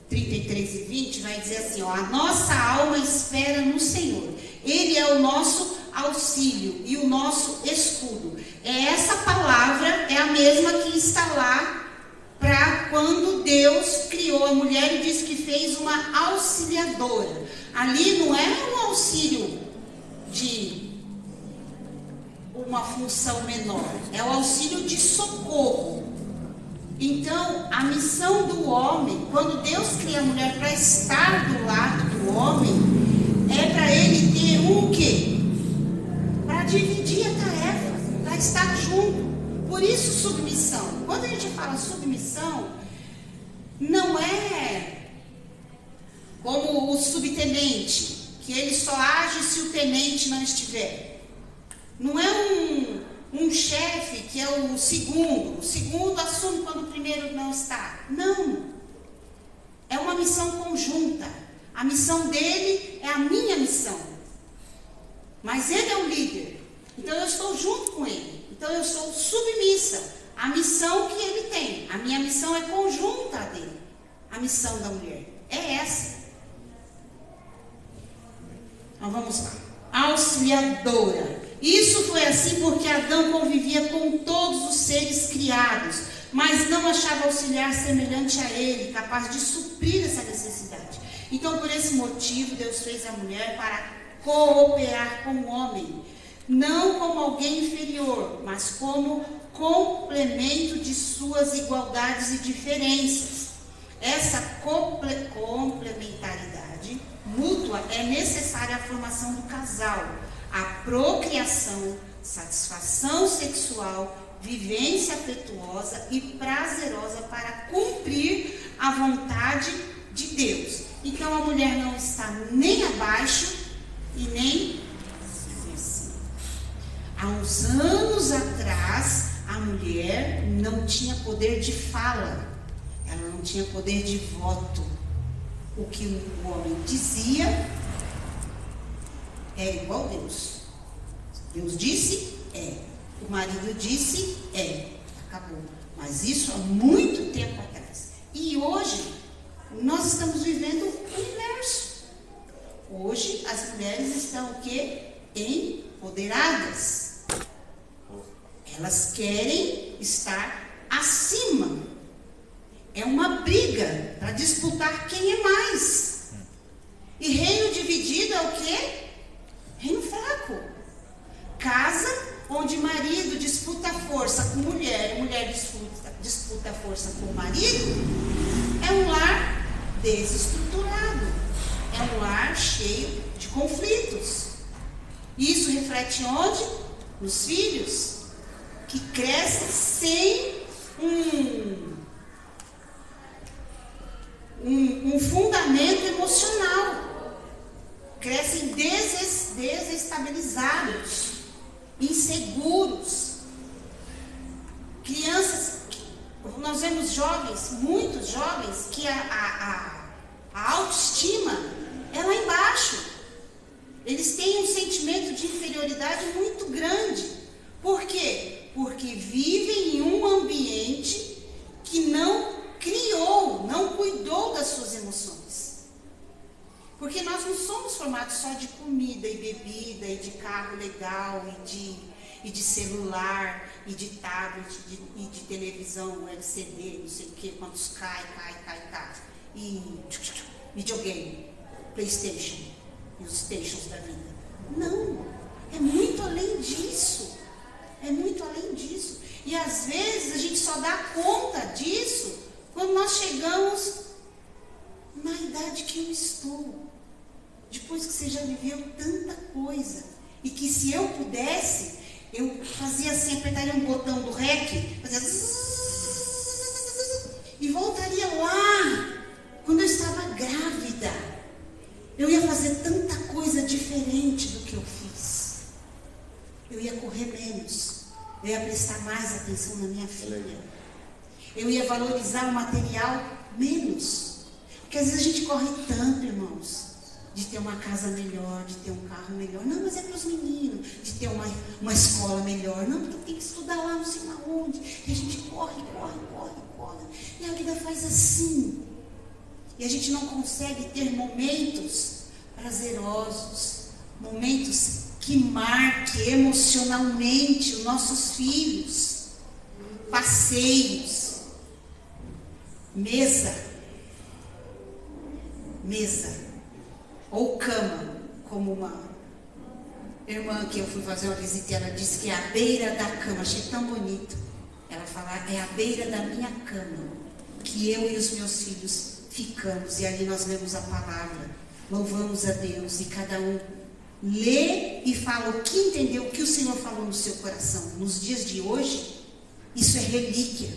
33 e 20 vai dizer assim, a nossa alma espera no Senhor. Ele é o nosso auxílio e o nosso escudo. Essa palavra é a mesma que está lá para quando Deus criou a mulher e disse que fez uma auxiliadora. Ali não é um auxílio de uma função menor, é o auxílio de socorro. Então, a missão do homem, quando Deus cria a mulher para estar do lado do homem, é para ele ter o quê? Para dividir a tarefa, para estar junto. Por isso, submissão. Quando a gente fala submissão, não é como o subtenente, que ele só age se o tenente não estiver. Não é um chefe que é o segundo assume quando o primeiro não está. Não. É uma missão conjunta. A missão dele é a minha missão. Mas ele é o líder. Então eu estou junto com ele. Então eu sou submissa à missão que ele tem. A minha missão é conjunta a dele. A missão da mulher é essa. Então vamos lá. Auxiliadora. Isso foi assim porque Adão convivia com todos os seres criados, mas não achava auxiliar semelhante a ele, capaz de suprir essa necessidade. Então, por esse motivo, Deus fez a mulher para cooperar com o homem, não como alguém inferior, mas como complemento de suas igualdades e diferenças. Essa complementaridade mútua é necessária à formação do casal, a procriação, satisfação sexual, vivência afetuosa e prazerosa para cumprir a vontade de Deus. Então a mulher não está nem abaixo e nem acima. Há uns anos atrás, a mulher não tinha poder de fala, ela não tinha poder de voto. O que o homem dizia é igual a Deus. Deus disse, é. O marido disse, é. Acabou. Mas isso há muito tempo atrás. E hoje, nós estamos vivendo o inverso. Hoje, as mulheres estão o quê? Empoderadas. Elas querem estar acima. É uma briga para disputar quem é mais. E reino dividido é o quê? Reino fraco. Casa onde marido disputa força com mulher, mulher disputa força com o marido, é um desestruturado. É um lar cheio de conflitos. E isso reflete onde? Nos filhos, que crescem sem um fundamento emocional. Crescem desestabilizados, inseguros. Crianças, nós vemos jovens, muitos jovens, que a autoestima é lá embaixo. Eles têm um sentimento de inferioridade muito grande. Por quê? Porque vivem em um ambiente que não criou, não cuidou das suas emoções. Porque nós não somos formados só de comida e bebida e de carro legal e de celular e de tablet e de televisão, LCD, não sei o que, quantos cai. E videogame, PlayStation e os stations da vida. Não, é muito além disso. É muito além disso. E às vezes a gente só dá conta disso quando nós chegamos na idade que eu estou. Depois que você já viveu tanta coisa. E que se eu pudesse, eu fazia assim, apertaria um botão do REC, fazia zzz, e voltaria lá, quando eu estava grávida. Eu ia fazer tanta coisa diferente do que eu fiz. Eu ia correr menos. Eu ia prestar mais atenção na minha filha. Eu ia valorizar o material menos. Porque às vezes a gente corre tanto, irmãos, de ter uma casa melhor, de ter um carro melhor. Não, mas é para os meninos. De ter uma escola melhor. Não, porque tem que estudar lá não sei aonde. E a gente corre. E a vida faz assim. E a gente não consegue ter momentos prazerosos, momentos que marquem emocionalmente os nossos filhos. Passeios. Mesa. Ou cama, como uma irmã que eu fui fazer uma visita, ela disse que é a beira da cama. Achei tão bonito. Ela falava, é a beira da minha cama, que eu e os meus filhos ficamos, e ali nós lemos a palavra, louvamos a Deus, e cada um lê e fala o que entendeu, o que o Senhor falou no seu coração. Nos dias de hoje, isso é relíquia.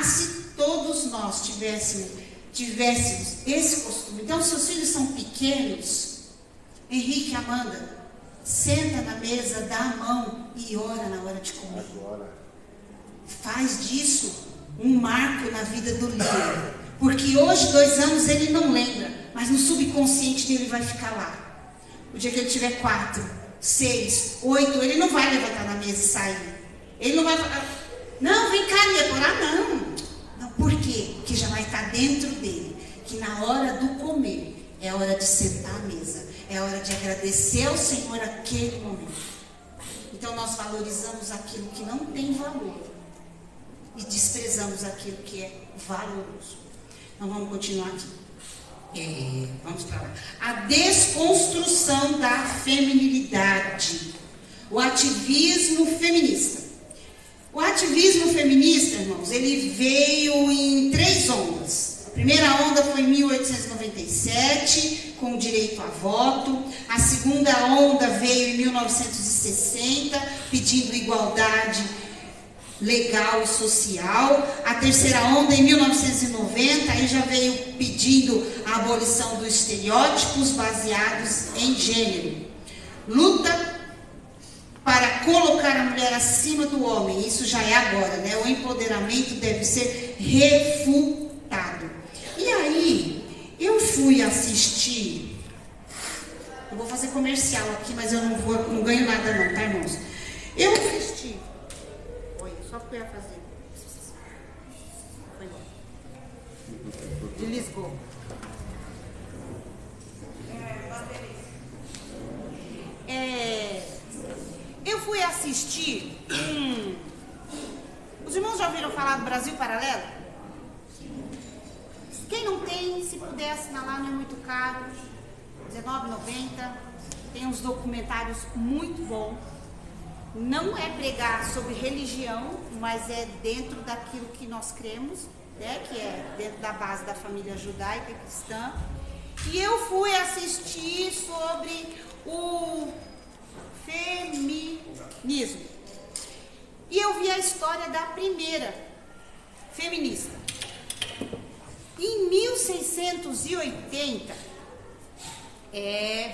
Se todos nós tivéssemos esse costume. Então, seus filhos são pequenos, Henrique e Amanda, senta na mesa, dá a mão e ora na hora de comer. Faz disso um marco na vida do líder. Porque hoje, 2 anos, ele não lembra, mas no subconsciente dele vai ficar lá. O dia que ele tiver 4, 6, 8, ele não vai levantar na mesa e sair. Ele não vai falar, não, vem cá, Lia, orar, não. Por quê? Porque já vai estar dentro dele, que na hora do comer, é hora de sentar à mesa, é hora de agradecer ao Senhor aquele momento. Então nós valorizamos aquilo que não tem valor e desprezamos aquilo que é valoroso. Então vamos continuar aqui. Vamos para lá. A desconstrução da feminilidade. O ativismo feminista. O ativismo feminista, irmãos, ele veio em 3 ondas. A primeira onda foi em 1897, com o direito a voto. A segunda onda veio em 1960, pedindo igualdade legal e social. A terceira onda em 1990, aí já veio pedindo a abolição dos estereótipos baseados em gênero. Luta para colocar a mulher acima do homem, isso já é agora, né? O empoderamento deve ser refutado. E aí, eu fui assistir, eu vou fazer comercial aqui, mas eu não ganho nada não, tá, irmãos? Eu assisti, olha, só porque eu ia fazer, foi embora, de Lisboa. Eu fui assistir Os irmãos já ouviram falar do Brasil Paralelo? Quem não tem, se puder assinar lá, não é muito caro, R$19,90. Tem uns documentários muito bons. Não é pregar sobre religião, mas é dentro daquilo que nós cremos. né, que é dentro da base da família judaica cristã. E eu fui assistir sobre o feminismo. E eu vi a história da primeira feminista. Em 1680,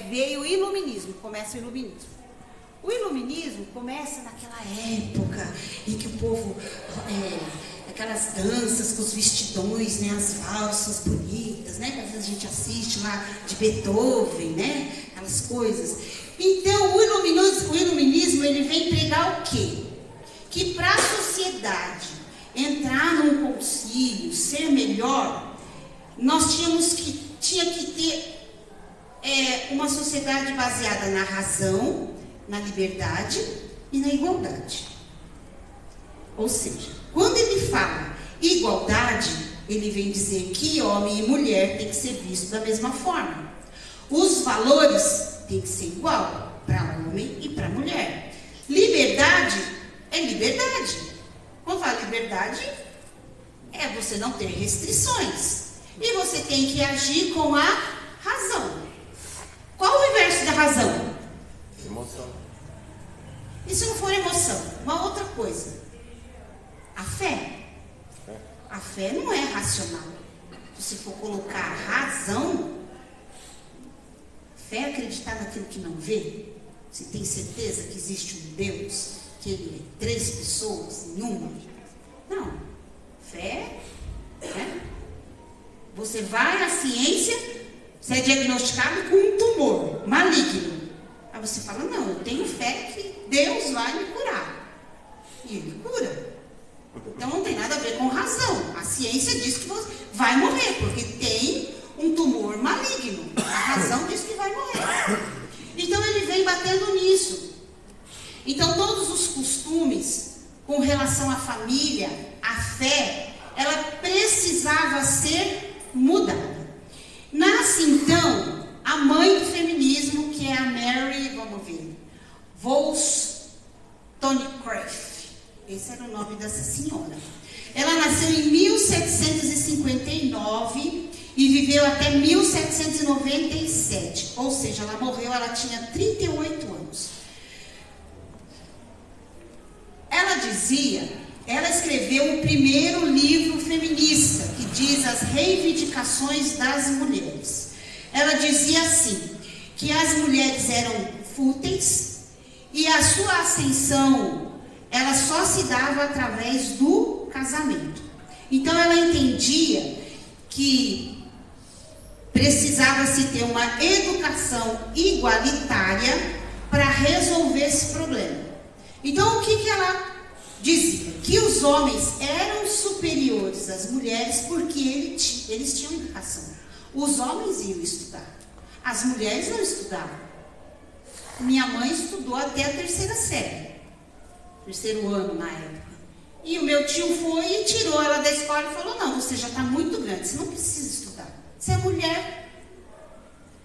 veio o iluminismo, começa o iluminismo. O iluminismo começa naquela época em que o povo, aquelas danças com os vestidões, né, as valsas bonitas, né, que às vezes a gente assiste lá de Beethoven, né, aquelas coisas. Então o iluminismo ele vem pregar o quê? Que para a sociedade entrar num concílio, ser melhor, nós tinha que ter uma sociedade baseada na razão, na liberdade e na igualdade. Ou seja, quando ele fala igualdade, ele vem dizer que homem e mulher têm que ser vistos da mesma forma. Os valores têm que ser igual para homem e para mulher. Liberdade é liberdade. Quando fala liberdade, é você não ter restrições. E você tem que agir com a razão. Qual o inverso da razão? Emoção. E se não for emoção? Uma outra coisa. A fé. A fé não é racional. Se for colocar a razão, fé é acreditar naquilo que não vê. Você tem certeza que existe um Deus, que ele é 3 pessoas em uma? Não. Fé, né? Você vai à ciência, você é diagnosticado com um tumor maligno. Aí você fala, não, eu tenho fé que Deus vai me curar. E ele cura. Então não tem nada a ver com razão. A ciência diz que você vai morrer, porque tem um tumor maligno. A razão diz que vai morrer. Então ele vem batendo nisso. Então todos os costumes com relação à família, à fé, ela precisava ser mudada. Nasce então a mãe do feminismo, que é a Mary, vamos ver, Wollstonecraft. Esse era o nome dessa senhora. Ela nasceu em 1759 e viveu até 1797. Ou seja, ela morreu, ela tinha 38 anos. Ela escreveu o primeiro livro feminista, que diz as reivindicações das mulheres. Ela dizia assim, que as mulheres eram fúteis e a sua ascensão ela só se dava através do casamento. Então ela entendia que precisava se ter uma educação igualitária para resolver esse problema. Então o que ela dizia? Que os homens eram superiores às mulheres porque eles tinham educação. Os homens iam estudar, as mulheres não estudavam. Minha mãe estudou até a 3ª série. 3º ano na época. E o meu tio foi e tirou ela da escola e falou, não, você já está muito grande, você não precisa estudar. Você é mulher.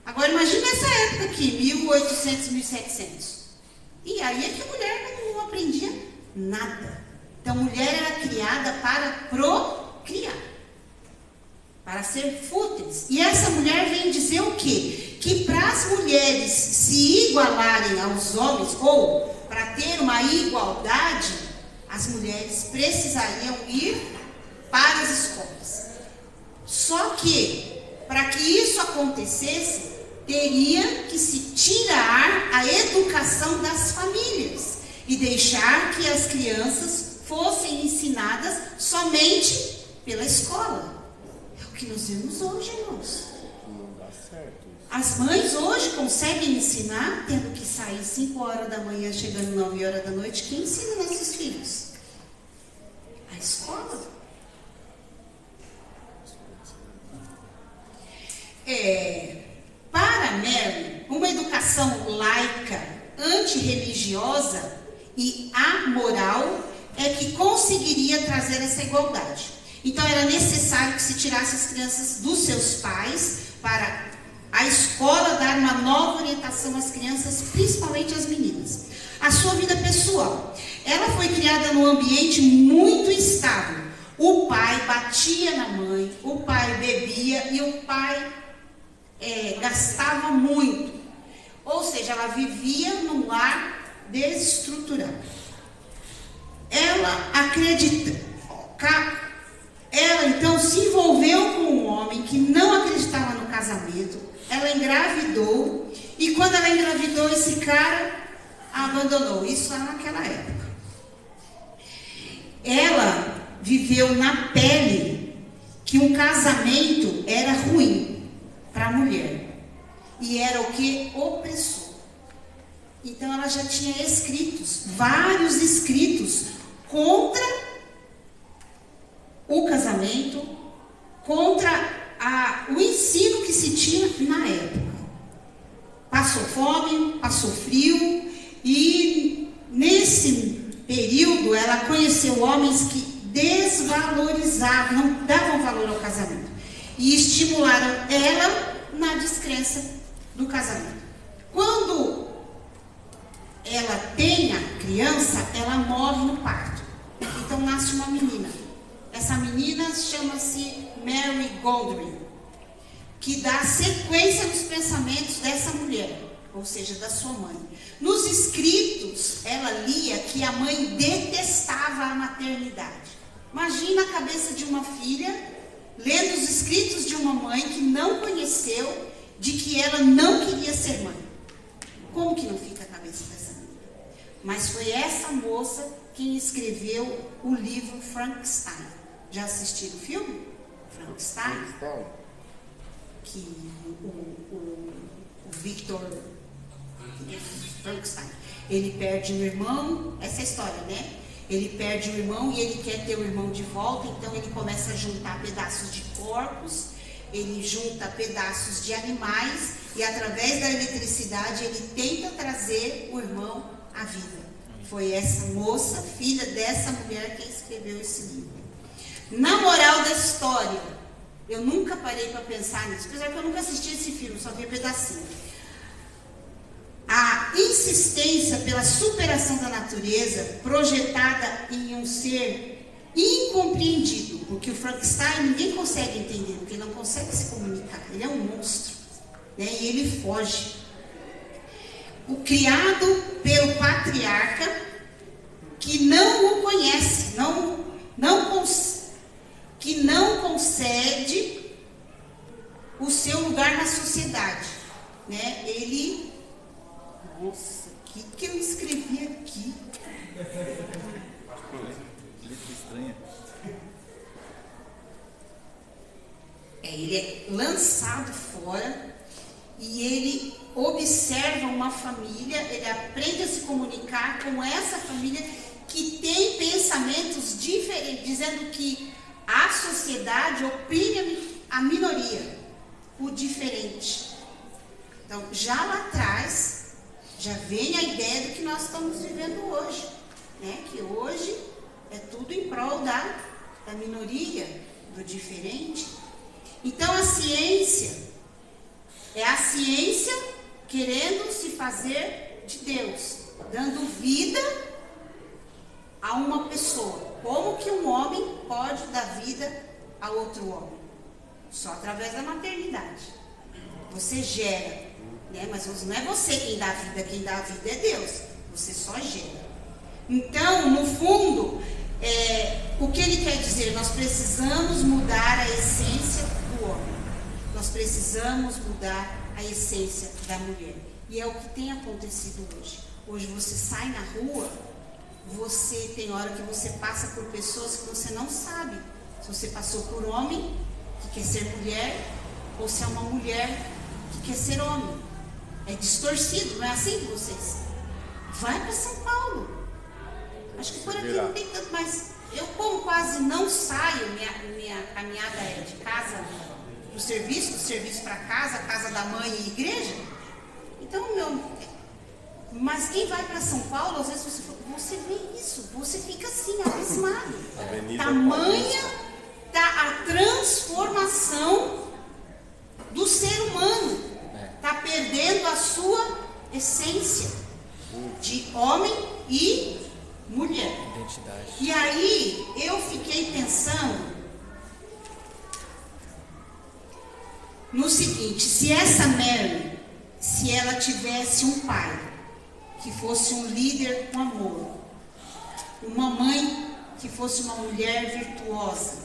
Agora imagina essa época aqui, 1800, 1700. E aí é que a mulher não aprendia nada. Então a mulher era criada para procriar, para ser fúteis. E essa mulher vem dizer o quê? Que para as mulheres se igualarem aos homens, ou para ter uma igualdade, as mulheres precisariam ir para as escolas. Só que, para que isso acontecesse, teria que se tirar a educação das famílias e deixar que as crianças fossem ensinadas somente pela escola. É o que nós vemos hoje, irmãos. Não dá certo. As mães hoje conseguem ensinar, tendo que sair 5 horas da manhã, chegando 9 horas da noite. Quem ensina nossos filhos? A escola. Para Mary, uma educação laica, antirreligiosa e amoral é que conseguiria trazer essa igualdade. Então era necessário que se tirasse as crianças dos seus pais para a escola dar uma nova orientação às crianças, principalmente às meninas. A sua vida pessoal. Ela foi criada num ambiente muito instável. O pai batia na mãe, o pai bebia e o pai gastava muito. Ou seja, ela vivia num lar desestruturado. Ela então se envolveu com um homem que não acreditava no casamento. Ela engravidou e quando ela engravidou, esse cara a abandonou. Isso lá naquela época. Ela viveu na pele que um casamento era ruim para a mulher. E era o que? Opressor. Então ela já tinha vários escritos contra o casamento, contra o ensino que se tinha na época. Passou fome, passou frio, e nesse período ela conheceu homens que desvalorizavam, não davam valor ao casamento, e estimularam ela na descrença do casamento. Quando ela tem a criança, ela morre no parto. Então nasce uma menina. Essa menina chama-se Mary Godwin, que dá sequência nos pensamentos dessa mulher, ou seja, da sua mãe. Nos escritos, ela lia que a mãe detestava a maternidade. Imagina a cabeça de uma filha lendo os escritos de uma mãe que não conheceu, de que ela não queria ser mãe. Como que não fica a cabeça dessa menina? Mas foi essa moça quem escreveu o livro Frankenstein. Já assistiram o filme? Frankenstein? Que o Victor Frankenstein, ele perde um irmão, essa é a história, né? Ele perde o irmão e ele quer ter o irmão de volta, então ele começa a juntar pedaços de corpos, ele junta pedaços de animais e através da eletricidade ele tenta trazer o irmão à vida. Foi essa moça, filha dessa mulher, que escreveu esse livro. Na moral da história, eu nunca parei para pensar nisso, apesar que eu nunca assisti esse filme, só vi pedacinho. A insistência pela superação da natureza, projetada em um ser incompreendido, porque o Frankenstein ninguém consegue entender, porque ele não consegue se comunicar, ele é um monstro, né? E ele foge. O criado pelo patriarca, que não o conhece, que não concede o seu lugar na sociedade, né? Ele, nossa, o que eu escrevi aqui? Estranha. Ele é lançado fora e ele observa uma família, ele aprende a se comunicar com essa família que tem pensamentos diferentes, dizendo que a sociedade oprime a minoria, o diferente. Então, já lá atrás, já vem a ideia do que nós estamos vivendo hoje, né? Que hoje é tudo em prol da minoria, do diferente. Então, a ciência é a ciência querendo se fazer de Deus, dando vida a uma pessoa. Como que um homem pode dar vida a outro homem? Só através da maternidade. Você gera, né? Mas não é você quem dá a vida é Deus. Você só gera. Então, no fundo, o que ele quer dizer? Nós precisamos mudar a essência do homem. Nós precisamos mudar a essência da mulher. E é o que tem acontecido hoje. Hoje você sai na rua, você tem hora que você passa por pessoas que você não sabe se você passou por homem que quer ser mulher ou se é uma mulher que quer ser homem. É distorcido, não é assim que vocês? Vai para São Paulo. Acho que por aqui não tem tanto, mas eu, como quase não saio, minha caminhada é de casa para o serviço, do serviço para casa, casa da mãe e igreja. Então, mas quem vai para São Paulo, às vezes você vê isso, você fica assim, abismado. Tamanha a transformação do ser humano. Está perdendo a sua essência de homem e mulher. Identidade. E aí eu fiquei pensando no seguinte: se essa Mary, se ela tivesse um pai que fosse um líder com amor, uma mãe que fosse uma mulher virtuosa,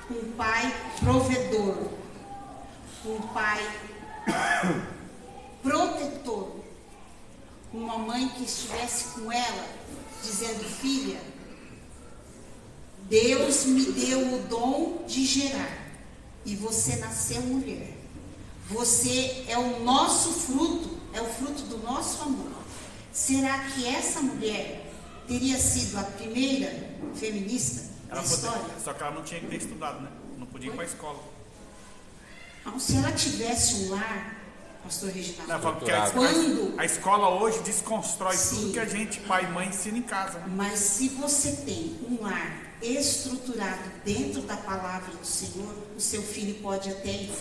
um pai provedor, um pai protetor, uma mãe que estivesse com ela, dizendo: filha, Deus me deu o dom de gerar, e você nasceu mulher. Você é o nosso fruto, é o fruto do nosso amor. Será que essa mulher teria sido a primeira feminista da história? Só que ela não tinha que ter estudado, né? Não podia ir para a escola. Não, se ela tivesse um lar, pastor Reginaldo, Não, porque a escola hoje desconstrói tudo que a gente, pai e mãe, ensina em casa. Né? Mas se você tem um lar estruturado dentro da palavra do Senhor, o seu filho pode até ir,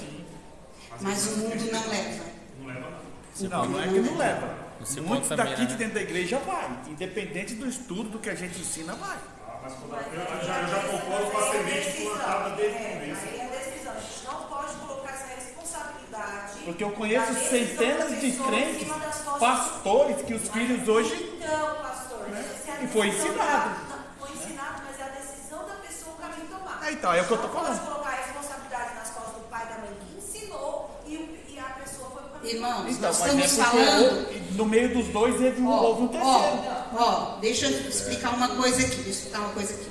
mas o mundo não leva. Não leva Não nada. é que não leva. Você Muitos também, daqui né? de dentro da igreja vai. Independente do estudo, do que a gente ensina, vai. Mas eu já concordo com a semente plantada desde o começo. Aí é decisão. A gente não pode colocar essa responsabilidade. Porque eu conheço da centenas de pessoa crentes, em cima das costas pastores, do que os filho. filhos hoje... Então, pastor, se a E foi decisão ensinado. Foi ensinado, mas é a decisão da pessoa o caminho tomar. Então, é o que eu tô Não falando. pode colocar a responsabilidade nas costas do pai e da mãe que ensinou e a pessoa foi para o caminho. Irmãos, Então, nós mas estamos é falando... porque no meio dos dois houve um terceiro. Deixa eu explicar uma coisa aqui.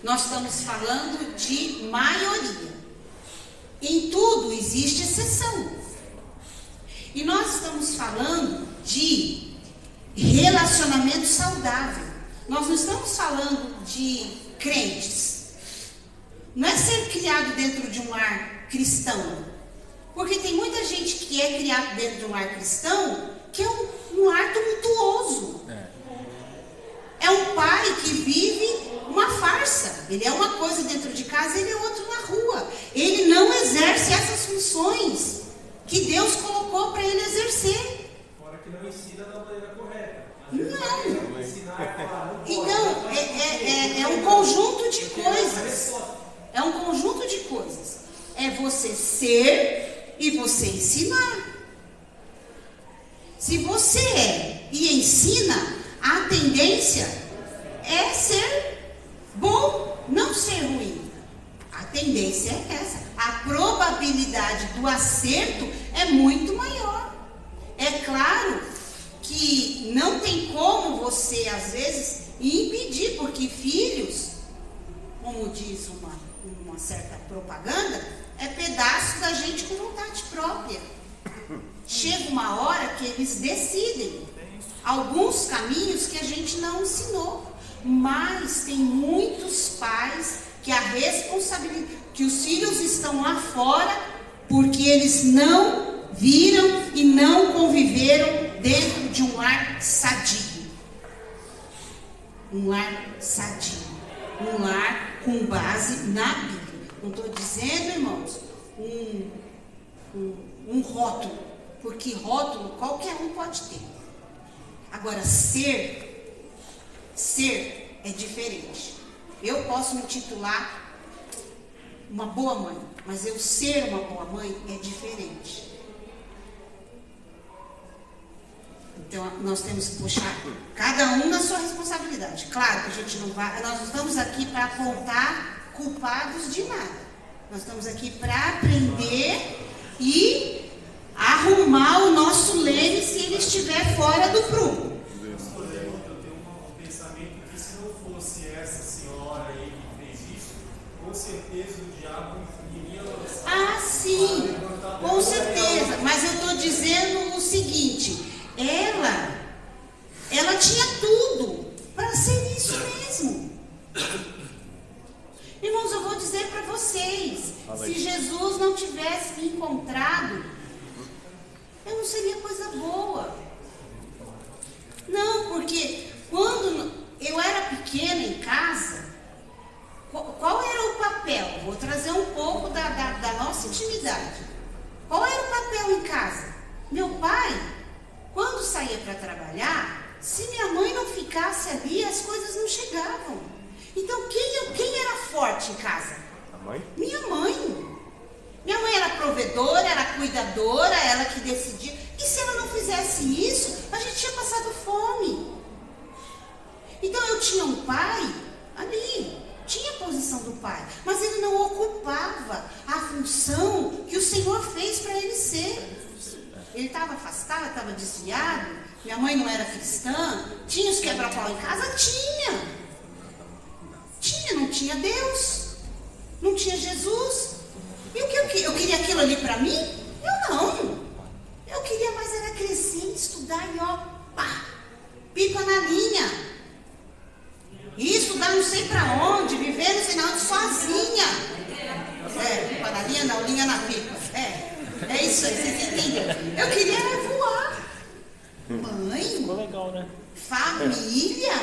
Nós estamos falando de maioria. Em tudo existe exceção. E nós estamos falando de relacionamento saudável. Nós não estamos falando de crentes. Não é ser criado dentro de um lar cristão. Porque tem muita gente que é criado dentro de um lar cristão que é um lar tumultuoso. É um pai que vive uma farsa. Ele é uma coisa dentro de casa, ele é outro na rua. Ele não exerce essas funções que Deus colocou para ele exercer. Fora que não ensina da maneira correta. Não. Ensinar e falar, não pode. Então, é um conjunto de coisas. É um conjunto de coisas. É você ser e você ensinar. Se você é e ensina, a tendência é ser bom, não ser ruim. A tendência é essa. A probabilidade do acerto é muito maior. É claro que não tem como você, às vezes, impedir, porque filhos, como diz uma certa propaganda, é pedaço da gente com vontade própria. Chega uma hora que eles decidem alguns caminhos que a gente não ensinou, mas tem muitos pais que a responsabilidade, que os filhos estão lá fora porque eles não viram e não conviveram dentro de um lar sadio. Um lar sadio, um lar com base na Bíblia. Não estou dizendo, irmãos, um rótulo, porque rótulo qualquer um pode ter. Agora, ser é diferente. Eu posso me titular uma boa mãe, mas eu ser uma boa mãe é diferente. Então, nós temos que puxar cada um na sua responsabilidade. Claro que a gente não vai, nós não estamos aqui para apontar culpados de nada. Nós estamos aqui para aprender e arrumar o nosso leme se ele estiver fora do prumo. Eu tenho um pensamento que se não fosse essa senhora aí que fez isso, com certeza o diabo iria lançar. Ah, sim, com certeza. Mas eu estou dizendo o seguinte, ela tinha tudo para ser isso mesmo. Irmãos, eu vou dizer para vocês, se Jesus não tivesse me encontrado, eu não seria coisa boa. Não, porque quando eu era pequena em casa, qual era o papel? Vou trazer um pouco da nossa intimidade. Qual era o papel em casa? Meu pai, quando saía para trabalhar, se minha mãe não ficasse chegavam. Então, quem era forte em casa? A mãe? Minha mãe. Minha mãe era provedora, era cuidadora, ela que decidia. E se ela não fizesse isso, a gente tinha passado fome. Então eu tinha um pai ali, tinha a posição do pai, mas ele não ocupava a função que o Senhor fez para ele ser. Ele estava afastado, estava desviado, minha mãe não era cristã, tinha os quebra-pau em casa? Tinha, não tinha Deus, não tinha Jesus. E o que eu queria aquilo ali para mim? Eu não. Eu queria mais era crescer, estudar e ó, pá, pipa na linha. E estudar não sei para onde, viver não sei onde, sozinha. Pipa na linha não, linha na pipa. É isso aí, vocês entenderam? Eu queria era voar. Mãe, ficou legal, né? Família,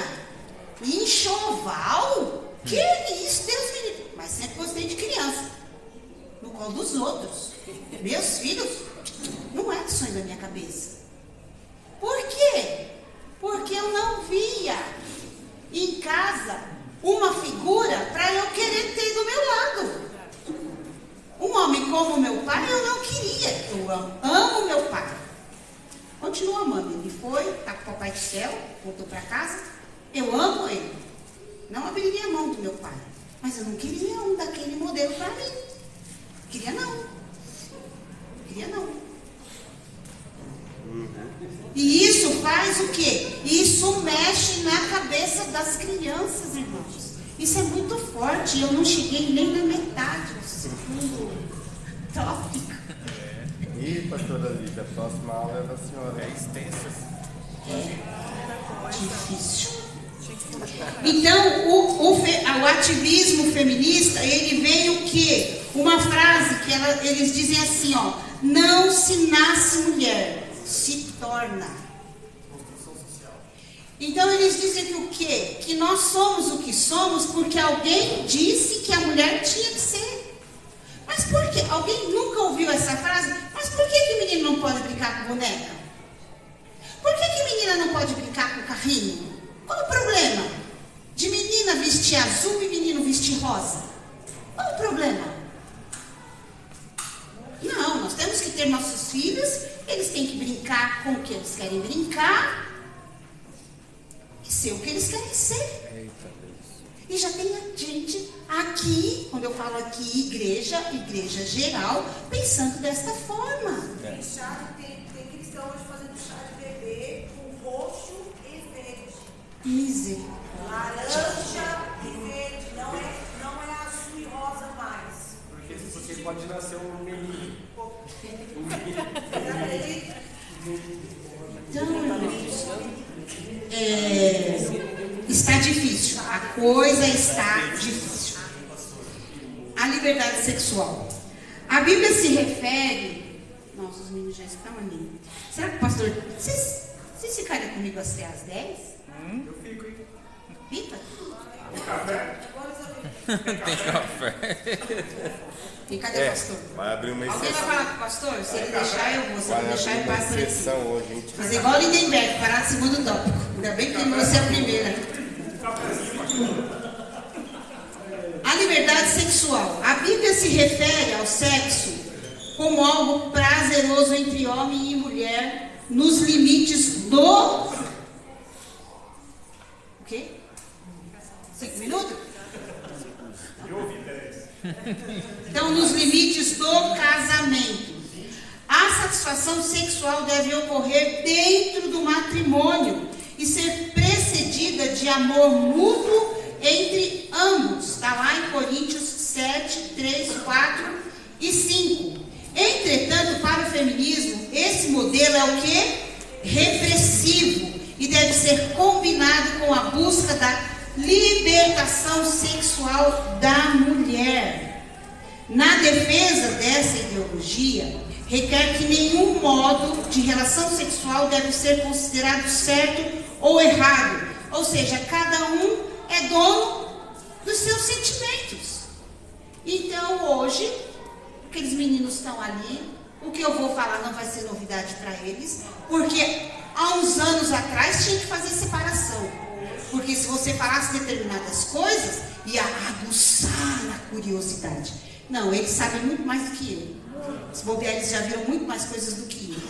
enxoval, que isso, Deus me livre. Mas sempre gostei de criança. No colo dos outros. Meus filhos, não era sonho da minha cabeça. Por quê? Porque eu não via em casa uma figura para eu querer ter do meu lado. Um homem como meu pai eu não queria. Eu amo meu pai. Continuo amando. Ele foi, está com o papai do céu, voltou para casa. Eu amo ele. Não abriria a mão do meu pai. Mas eu não queria um daquele modelo para mim. Queria não. E isso faz o quê? Isso mexe na cabeça das crianças, irmãos. Isso é muito forte. Eu não cheguei nem na metade do segundo tópico. E, pastora Lívia, a próxima aula é da senhora. É extensa. É difícil. Então, o ativismo feminista, ele vem o quê? Uma frase que eles dizem assim, ó: não se nasce mulher, se torna. Então eles dizem que o quê? Que nós somos o que somos porque alguém disse que a mulher tinha que ser. Mas por quê? Alguém nunca ouviu essa frase? Mas por que menino não pode brincar com boneca? Por que menina não pode brincar com carrinho? Qual o problema? De menina vestir azul e menino vestir rosa? Qual o problema? Não, nós temos que ter nossos filhos, eles têm que brincar com o que eles querem brincar e ser o que eles querem ser. E já tem gente aqui, quando eu falo aqui, igreja geral, pensando desta forma. Tem cristão hoje fazendo chá de bebê com roxo e verde. Misericórdia. Laranja e verde, não é azul e rosa mais. Porque pode nascer um menino. Então, está difícil. A coisa está difícil. A liberdade sexual. A Bíblia se refere... Nossa, os meninos já estão ali. Será que o pastor... Vocês ficariam comigo até às 10? Eu fico, hein? Fica? Tem café? Tem café. E cadê o pastor? Vai abrir uma Alguém vai exceção. falar com o pastor? Se ele deixar, eu vou. Se ele Vai deixar, eu abrir uma passo por aqui. exceção hoje, gente. Fazer igual o Lindenberg, parar no segundo tópico. Ainda bem que você é a primeira. A liberdade sexual. A Bíblia se refere ao sexo como algo prazeroso entre homem e mulher nos limites do... O quê? 5 minutos? Então, nos limites do casamento. A satisfação sexual deve ocorrer dentro do matrimônio e ser precedida de amor mútuo entre ambos. Está lá em Coríntios 7, 3, 4 e 5. Entretanto, para o feminismo, esse modelo é o quê? Repressivo e deve ser combinado com a busca da libertação sexual da mulher. Na defesa dessa ideologia, requer que nenhum modo de relação sexual deve ser considerado certo ou errado. Ou seja, cada um é dono dos seus sentimentos. Então, hoje, aqueles meninos estão ali, o que eu vou falar não vai ser novidade para eles, porque há uns anos atrás tinha que fazer separação. Porque se você falasse determinadas coisas, ia aguçar a curiosidade. Não, eles sabem muito mais do que eu. Os bobear, eles já viram muito mais coisas do que eu.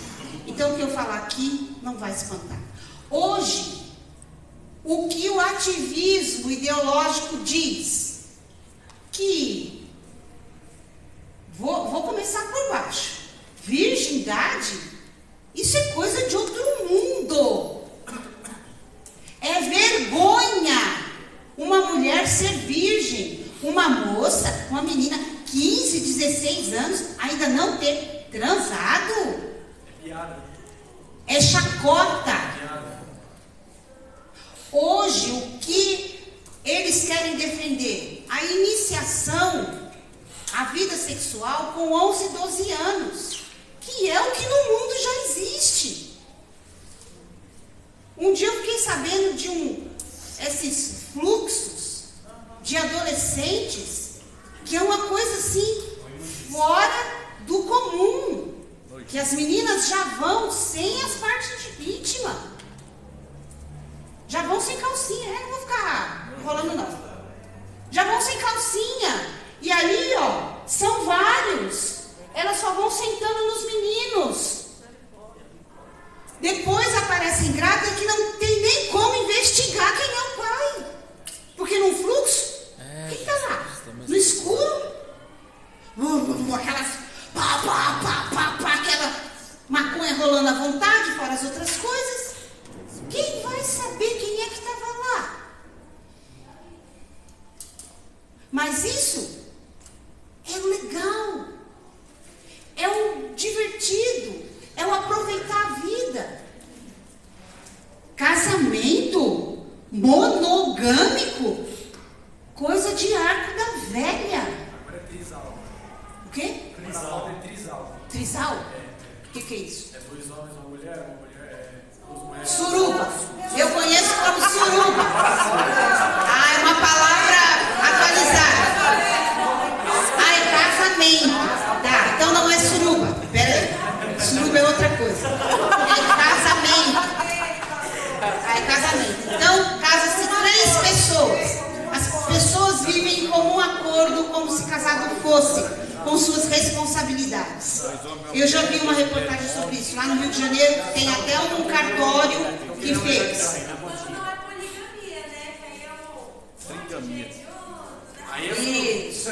Então, o que eu falar aqui não vai espantar. Hoje, o que o ativismo ideológico diz? Que, vou começar por baixo. Virgindade, isso é coisa de outro mundo. É vergonha uma mulher ser virgem, uma moça, uma menina, 15, 16 anos, ainda não ter transado. É piada. É chacota. Hoje, o que eles querem defender? A iniciação à vida sexual com 11, 12 anos, que é o que no mundo já existe. Um dia eu fiquei sabendo de esses fluxos de adolescentes, que é uma coisa assim, fora do comum. Que as meninas já vão sem as partes de vítima. Já vão sem calcinha. Não vou ficar enrolando não. Já vão sem calcinha. E aí, ó, são vários. Elas só vão sentando nos meninos. Depois aparecem grávidas que não tem nem como investigar quem é o pai. Porque num fluxo, quem está lá? No escuro? Aquelas aquela maconha rolando à vontade, fora as outras coisas. Quem vai saber quem é que estava lá? Mas isso é o legal, é o divertido, é o aproveitar a vida. Casamento monogâmico, coisa de arco da velha. Agora é trisal. O quê? Trisal é trisal. Trisal? O que é isso? É 2 homens, uma mulher é 2 mulheres. Suruba. Eu conheço como suruba. Ah, é uma palavra atualizada. Ah, é casamento. Tá, então não é suruba. Pera aí. Suruba é outra coisa. É casamento. Ah, é casamento. Então, casa-se 3 pessoas. As pessoas vivem em comum acordo como se casado fosse, com suas responsabilidades. Eu já vi uma reportagem sobre isso. Lá no Rio de Janeiro tem até um cartório que fez. Não é poligamia, né? Que aí é o... Isso.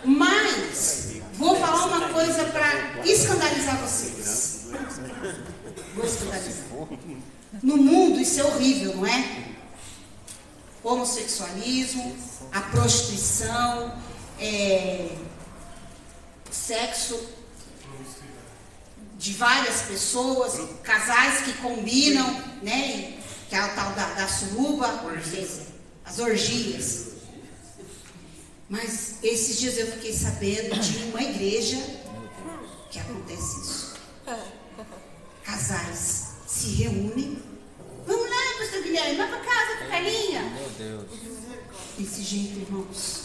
Mas vou falar uma coisa para escandalizar vocês. Vou escandalizar. No mundo isso é horrível, não é? Homossexualismo, a prostituição, sexo de várias pessoas, casais que combinam, né? Que é a tal da suruba, as orgias. Mas esses dias eu fiquei sabendo de uma igreja que acontece isso. Casais se reúnem. Vamos lá, pastor Guilherme, vai para casa com a Carlinha. Meu Deus. Desse jeito, irmãos.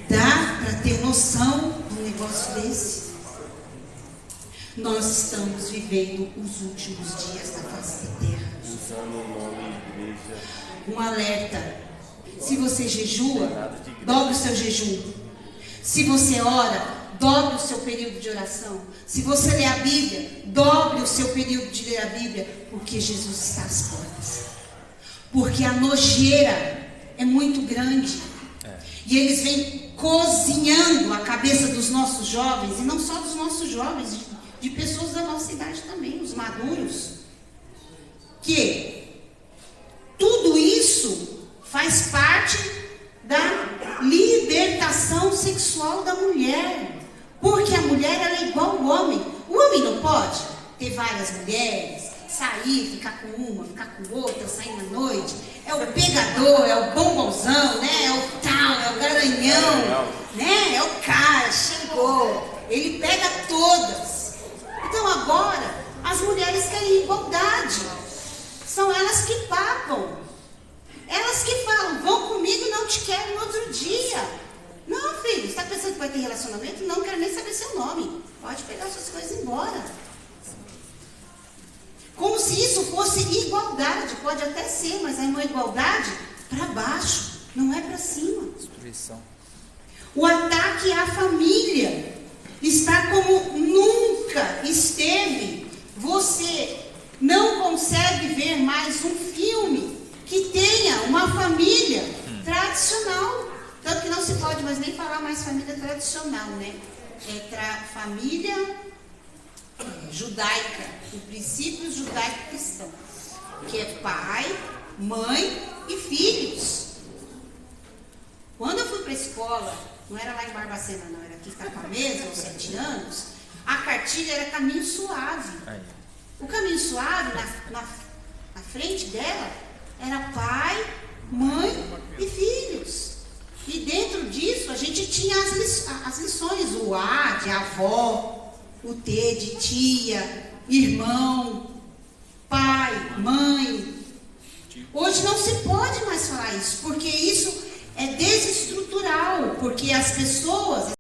Dá para ter noção de um negócio desse? Nós estamos vivendo os últimos dias da face da terra. Usando o nome igreja. Um alerta. Se você jejua, dobre o seu jejum. Se você ora, dobre o seu período de oração. Se você lê a Bíblia, dobre o seu período de ler a Bíblia, porque Jesus está às portas. Porque a nojeira é muito grande. E eles vêm cozinhando a cabeça dos nossos jovens, e não só dos nossos jovens, de pessoas da nossa idade também, os maduros. Que tudo isso faz parte da libertação sexual da mulher. Porque a mulher ela é igual ao homem. O homem não pode ter várias mulheres, sair, ficar com uma, ficar com outra, sair na noite. É o pegador, é o bombonzão, né? É o tal, é o garanhão, né? É o cara, chegou. Ele pega todas. Então agora, as mulheres querem igualdade. São elas que papam. Elas que falam, vão comigo e não te quero no outro dia. Não, filho, você está pensando que vai ter relacionamento? Não quero nem saber seu nome. Pode pegar suas coisas e ir embora. Como se isso fosse igualdade. igualdade, pode até ser, mas é uma igualdade para baixo, não é para cima. Destruição. O ataque à família está como nunca esteve. Você não consegue ver mais um filme que tenha uma família tradicional. Tanto que não se pode mais nem falar mais família tradicional, né? Família judaica, o princípio judaico-cristão, que é pai, mãe e filhos. Quando eu fui para a escola, não era lá em Barbacena, não, era aqui em Capamesa, aos 7 anos, a cartilha era Caminho Suave. O Caminho Suave, na frente dela, era pai, mãe e filhos. E dentro disso, a gente tinha as lições, o A de avó, o T de tia, irmão, pai, mãe. Hoje não se pode mais falar isso, porque isso é desestrutural, porque as pessoas